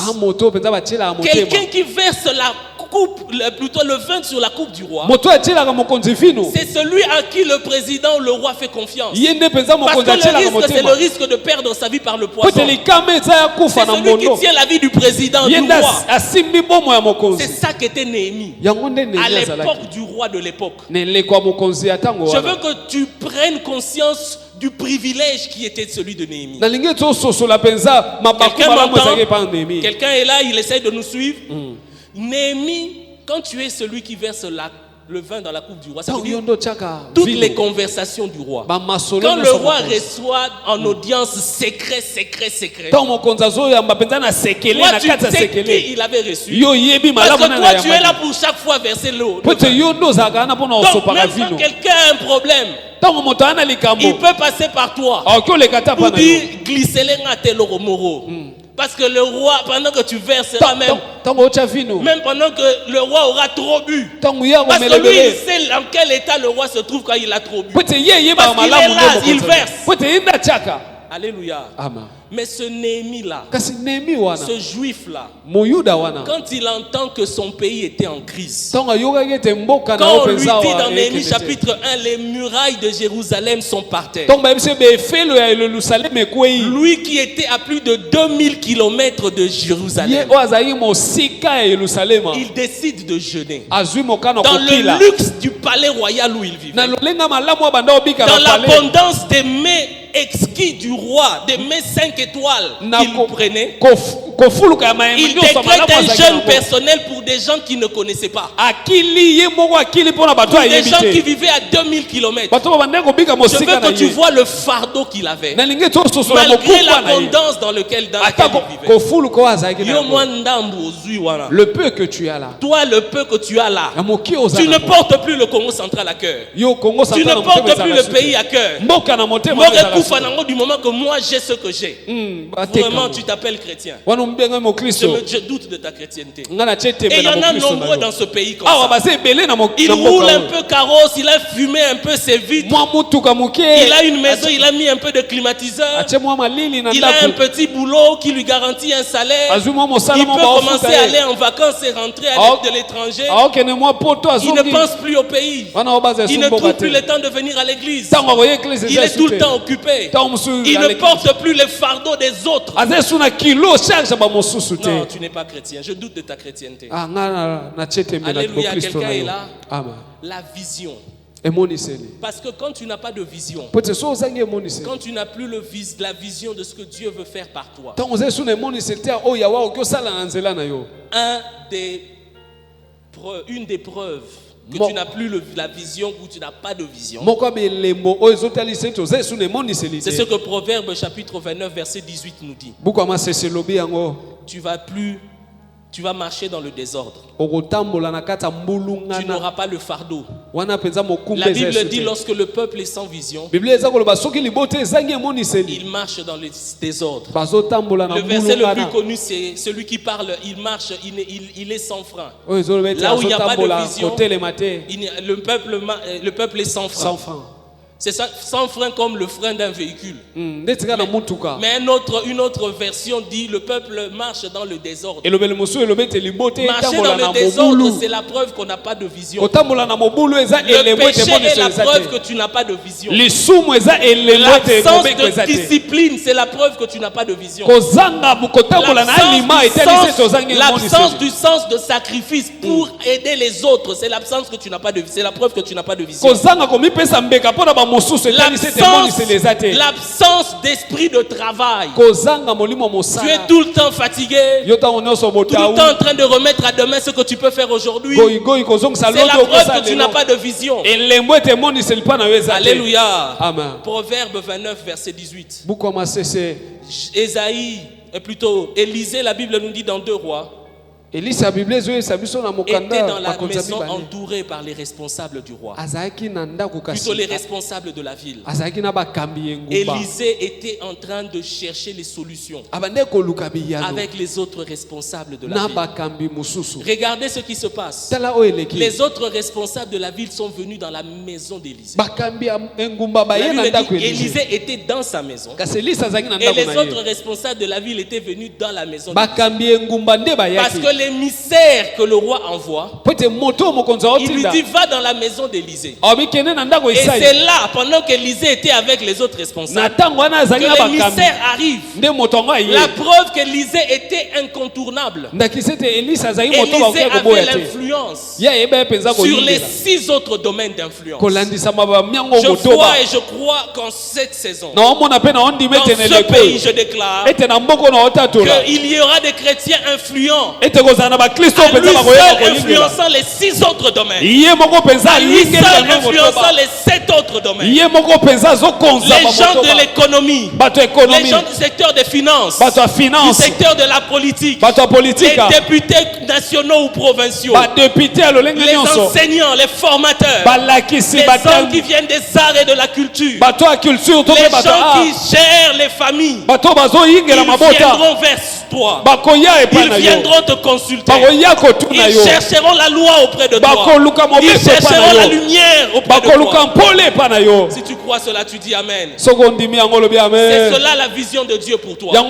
S2: Quelqu'un qui verse la coupe, plutôt le vin sur la coupe du roi, c'est celui à qui le président ou le roi fait confiance. Parce que le risque, c'est le risque de perdre sa vie par le poison. C'est celui qui tient la vie du président, du roi. C'est ça qu'était Néhémie à l'époque du roi de l'époque. Je veux que tu prennes conscience du privilège qui était celui de Néhémie. Quelqu'un est là, il essaie de nous suivre. Néhémie, quand tu es celui qui verse le vin dans la coupe du roi, ça veut dire toutes les conversations du roi. Quand le roi reçoit en audience secret. Toi, tu sais qui il avait reçu. Parce que toi, tu es là pour chaque fois verser l'eau. Donc, même quand quelqu'un a un problème, il peut passer par toi pour dire glisser les ratés l'oromoro. Parce que le roi, pendant que tu verseras même pendant que le roi aura trop bu. Parce que lui, il sait dans quel état le roi se trouve quand il a trop bu. Parce qu'il est là, il verse. Alléluia. Amen. Mais ce Néhémie-là, ce juif-là, quand il entend que son pays était en crise, quand on lui dit dans Néhémie chapitre 1, les murailles de Jérusalem sont par terre. Lui qui était à plus de 2000 km de Jérusalem, il décide de jeûner. Dans le luxe du palais royal où il vivait, dans l'abondance des mets exquis du roi, des mets 5 étoiles qu'il prenait, il décrète un jeûne personnel pour des gens qui ne connaissaient pas, pour des gens qui vivaient à 2000 km. Je veux que tu vois le fardeau qu'il avait, malgré l'abondance dans laquelle il vivait. Le peu que tu as là, toi le peu que tu as là, tu ne portes plus le Congo central à cœur, tu ne portes plus le pays à cœur. Du moment que moi j'ai ce que j'ai, vraiment tu t'appelles chrétien. Je doute de ta chrétienté. Et il y en a nombreux dans ce pays comme ça. Il roule un peu carrosse, il a fumé un peu ses vitres, il a une maison, il a mis un peu de climatiseur, il a un petit boulot qui lui garantit un salaire, il peut commencer à aller en vacances et rentrer avec de l'étranger. Il ne pense plus au pays, il ne trouve plus le temps de venir à l'église, il est tout le temps occupé, il ne porte plus les fardeaux des autres. Non, tu n'es pas chrétien. Je doute de ta chrétienté. Alléluia, quelqu'un est là. La vision. Parce que quand tu n'as pas de vision, quand tu n'as plus la vision de ce que Dieu veut faire par toi, une des preuves que tu n'as plus la vision ou tu n'as pas de vision, c'est ce que Proverbe chapitre 29 verset 18 nous dit. Tu vas marcher dans le désordre. Tu n'auras pas le fardeau. La Bible dit lorsque le peuple est sans vision, il marche dans le désordre. Le verset le plus connu, c'est celui qui parle, il marche, il est sans frein. Là où il n'y a pas de vision, le peuple est sans frein. C'est ça, sans frein comme le frein d'un véhicule. Mais une autre version dit le peuple marche dans le désordre. Marcher dans le désordre, c'est la preuve qu'on n'a pas de vision. Le péché est la preuve que tu n'as pas de vision. L'absence de discipline, c'est la preuve que tu n'as pas de vision. L'absence du sens de sacrifice pour aider les autres, c'est l'absence que tu n'as pas de vision. C'est la preuve que tu n'as pas de vision. L'absence d'esprit de travail. Tu es tout le temps fatigué, tout le temps en train de remettre à demain ce que tu peux faire aujourd'hui. C'est la preuve que tu n'as pas de vision. Alléluia. Amen. Proverbe 29 verset 18. Élisée, la Bible nous dit dans 2 Rois, était dans la maison entouré par les responsables du roi, plutôt les responsables de la ville. Élisée était en train de chercher les solutions avec les autres responsables de la ville. Regardez ce qui se passe. Les autres responsables de la ville sont venus dans la maison d'Élisée. Élisée était dans sa maison et les autres responsables de la ville étaient venus dans la maison d'Élisée. Parce que l'émissaire que le roi envoie, il lui dit va dans la maison d'Élisée. Et c'est là, pendant qu'Élisée était avec les autres responsables, que l'émissaire arrive. La preuve qu'Élisée était incontournable. Élisée avait l'influence sur les 6 autres domaines d'influence. Je vois et je crois qu'en cette saison, dans ce pays, je déclare qu'il y aura des chrétiens influents lui seul influençant les 6 autres domaines. À lui seul influençant les 7 autres domaines. Les gens de l'économie, les gens du secteur des finances, du secteur de la politique, les députés nationaux ou provinciaux, les enseignants, les formateurs, les hommes qui viennent des arts et de la culture, les gens qui gèrent les familles, ils viendront vers toi, ils viendront te consulter, ils chercheront la loi auprès de toi, ils chercheront la lumière auprès de toi. Si tu crois cela, tu dis Amen. C'est cela la vision de Dieu pour toi. Elle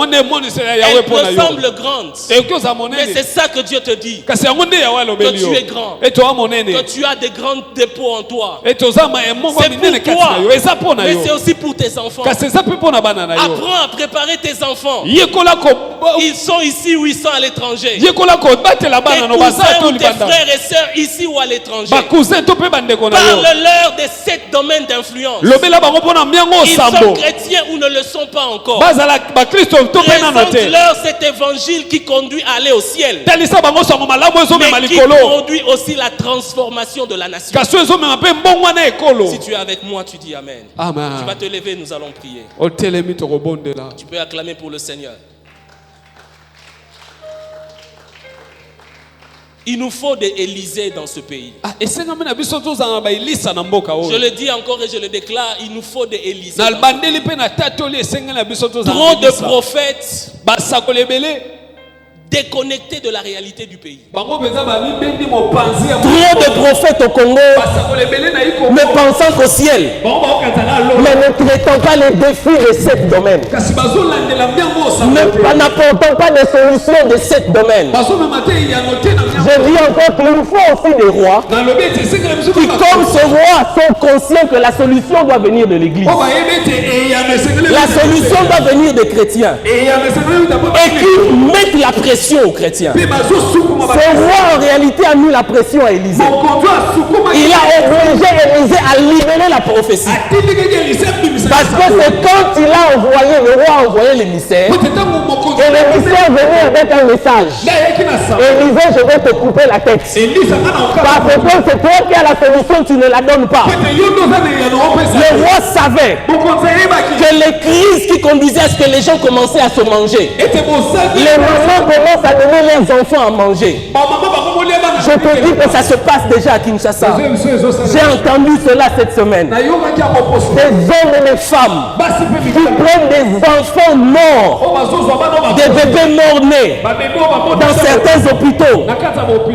S2: te semble grande, mais c'est ça que Dieu te dit, que tu es grand, que tu as des grands dépôts en toi. C'est pour toi, mais c'est aussi pour tes enfants. Apprends à préparer tes enfants. Ils sont ici ou ils sont à l'étranger. Tes cousins ou tes frères et sœurs ici ou à l'étranger. Parle-leur des 7 domaines d'influence. Ils sont chrétiens ou ne le sont pas encore. Présente-leur cet évangile qui conduit à aller au ciel, mais qui conduit aussi la transformation de la nation. Si tu es avec moi, tu dis Amen.
S3: Amen.
S2: Tu vas te lever, nous allons prier. Tu peux acclamer pour le Seigneur. Il nous faut des Élysées dans ce pays. Je le dis encore et je le déclare, il nous faut des Élysées. Trop de prophètes déconnectés de la réalité du pays.
S4: Trop de prophètes au Congo ne pensant qu'au ciel, mais ne traitant pas les défis de 7 domaines, n'apportant pas les solutions de 7 domaines. Je dis encore qu'il nous faut aussi des rois qui, comme ce roi, sont conscients que la solution doit venir de l'Église. La solution doit venir des chrétiens et qui mettent la pression aux chrétiens. Ce roi en réalité a mis la pression à Élisée. Il a obligé Élisée à libérer la prophétie. Parce que c'est quand il a envoyé, le roi a envoyé l'émissaire, et l'émissaire venait avec un message. Élisée, je vais te couper la tête. Parce que c'est toi qui as la solution, tu ne la donnes pas. Le roi savait que les crises qui conduisaient à ce que les gens commençaient à se manger, les mamans commencent à donner leurs enfants à manger. Je te dis que ça se passe déjà à Kinshasa. J'ai entendu cela cette semaine. Des hommes et des femmes qui prennent des enfants morts, des bébés morts-nés dans certains hôpitaux.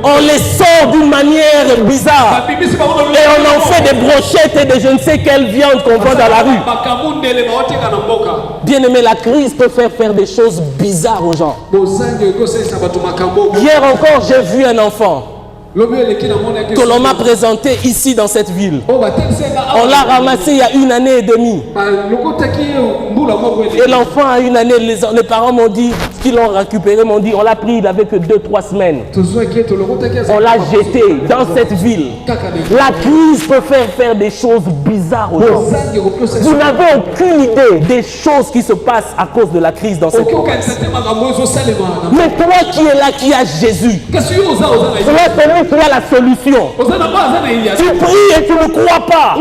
S4: On les sort d'une manière bizarre et on en fait des brochettes et de je ne sais quelle viande qu'on vend dans la rue. Bien aimé, la crise peut faire des choses bizarres aux gens. Hier encore, j'ai vu un enfant que l'on m'a présenté ici dans cette ville. On l'a ramassé il y a 1 année et demie. Et l'enfant a 1 année, les parents m'ont dit, qu'ils l'ont récupéré, m'ont dit, on l'a pris, il n'avait que 2-3 semaines. On l'a jeté dans cette ville. La crise peut faire des choses bizarres aux gens. Vous n'avez aucune idée des choses qui se passent à cause de la crise dans cette ville. Mais toi qui es là, qui as Jésus, toi celui qui a la solution, tu pries et tu ne crois pas.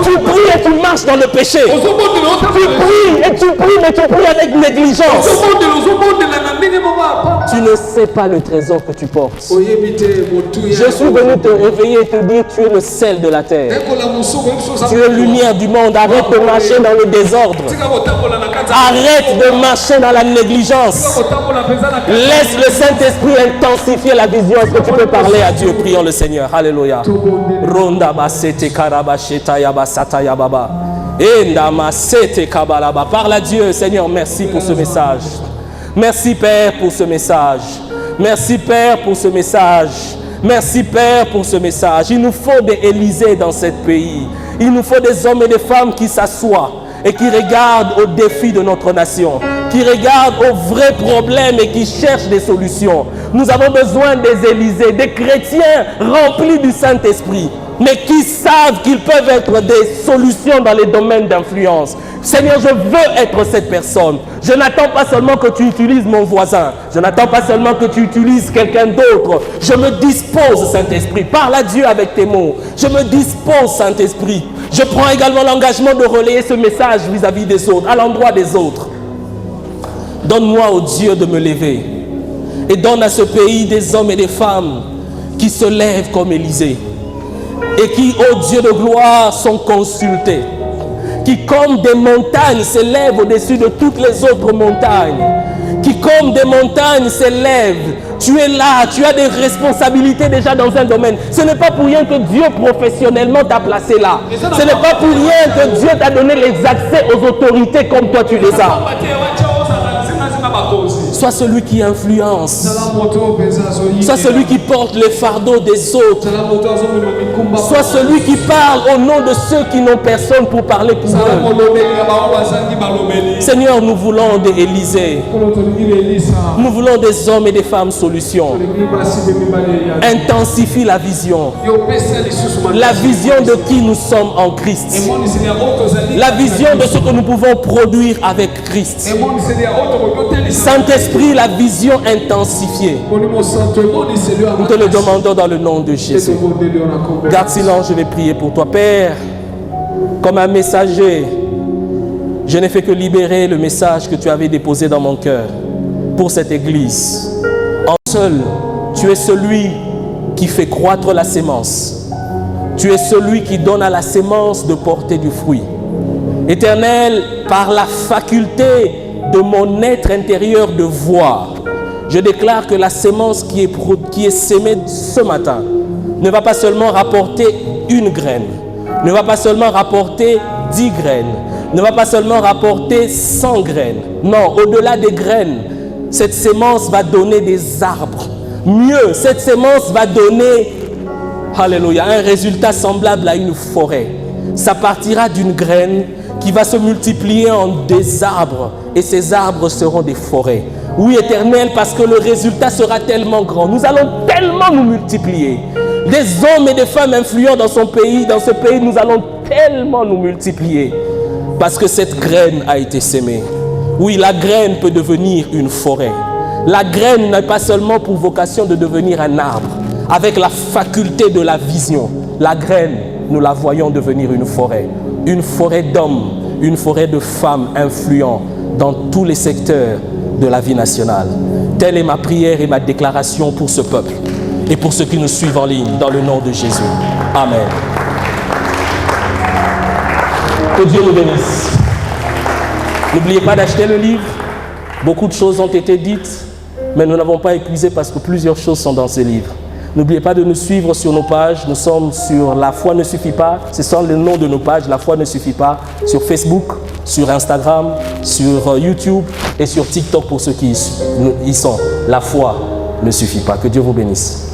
S4: Tu pries et tu marches dans le péché. Tu pries et tu pries, mais tu pries avec négligence. Tu ne sais pas le trésor que tu portes. Je suis venu te réveiller et te dire, tu es le sel de la terre. Tu es lumière du monde. Arrête de marcher dans le désordre. Arrête de marcher dans la négligence. Laisse le Saint-Esprit intensifier la vision. Est-ce que tu peux parler à Dieu? Prions le Seigneur. Alléluia. Ronda basete karabasheta yabasata yababa. Enda masete kabalaba. Parle à Dieu, Seigneur. Merci pour ce message. Merci Père pour ce message. Merci Père pour ce message. Merci Père pour ce message. Il nous faut des Élysées dans ce pays. Il nous faut des hommes et des femmes qui s'assoient et qui regardent aux défis de notre nation, qui regardent aux vrais problèmes et qui cherchent des solutions. Nous avons besoin des Élysées, des chrétiens remplis du Saint-Esprit, mais qui savent qu'ils peuvent être des solutions dans les domaines d'influence, Seigneur, je veux être cette personne. Je n'attends pas seulement que tu utilises mon voisin. Je n'attends pas seulement que tu utilises quelqu'un d'autre. Je me dispose, Saint-Esprit. Parle à Dieu avec tes mots. Je me dispose, Saint-Esprit. Je prends également l'engagement de relayer ce message vis-à-vis des autres, à l'endroit des autres. Donne-moi, ô Dieu, de me lever. Et donne à ce pays des hommes et des femmes qui se lèvent comme Élisée. Et qui, ô Dieu de gloire, sont consultés. Qui comme des montagnes s'élèvent au-dessus de toutes les autres montagnes. Qui comme des montagnes s'élèvent. Tu es là, tu as des responsabilités déjà dans un domaine. Ce n'est pas pour rien que Dieu professionnellement t'a placé là. Ce n'est pas pour rien que Dieu t'a donné les accès aux autorités comme toi tu les as. Sois celui qui influence. Sois celui qui porte les fardeaux des autres. Sois celui qui parle au nom de ceux qui n'ont personne pour parler pour eux. Seigneur, nous voulons des Élysée. Nous voulons des hommes et des femmes solutions. Intensifie la vision. La vision de qui nous sommes en Christ. La vision de ce que nous pouvons produire avec Christ. Saint-Esprit, la vision intensifiée. Nous te le demandons dans le nom de Jésus. Garde silence, je vais prier pour toi. Père, comme un messager, je n'ai fait que libérer le message que tu avais déposé dans mon cœur pour cette église. En seul, tu es celui qui fait croître la sémence. Tu es celui qui donne à la sémence de porter du fruit. Éternel, par la faculté de mon être intérieur de voir, je déclare que la sémence qui est sémée ce matin ne va pas seulement rapporter une graine, ne va pas seulement rapporter 10 graines, ne va pas seulement rapporter 100 graines. Non, au-delà des graines, cette sémence va donner des arbres. Mieux, cette sémence va donner, alléluia, un résultat semblable à une forêt. Ça partira d'une graine qui va se multiplier en des arbres, et ces arbres seront des forêts. Oui, Éternel, parce que le résultat sera tellement grand. Nous allons tellement nous multiplier. Des hommes et des femmes influents dans ce pays, nous allons tellement nous multiplier. Parce que cette graine a été sémée. Oui, la graine peut devenir une forêt. La graine n'a pas seulement pour vocation de devenir un arbre. Avec la faculté de la vision, la graine, nous la voyons devenir une forêt. Une forêt d'hommes, une forêt de femmes influents dans tous les secteurs de la vie nationale. Telle est ma prière et ma déclaration pour ce peuple et pour ceux qui nous suivent en ligne, dans le nom de Jésus. Amen. Que Dieu nous bénisse. N'oubliez pas d'acheter le livre. Beaucoup de choses ont été dites, mais nous n'avons pas épuisé parce que plusieurs choses sont dans ce livre. N'oubliez pas de nous suivre sur nos pages. Nous sommes sur La Foi ne suffit pas. Ce sont les noms de nos pages. La Foi ne suffit pas. Sur Facebook, sur Instagram, sur YouTube et sur TikTok pour ceux qui y sont. La foi ne suffit pas. Que Dieu vous bénisse.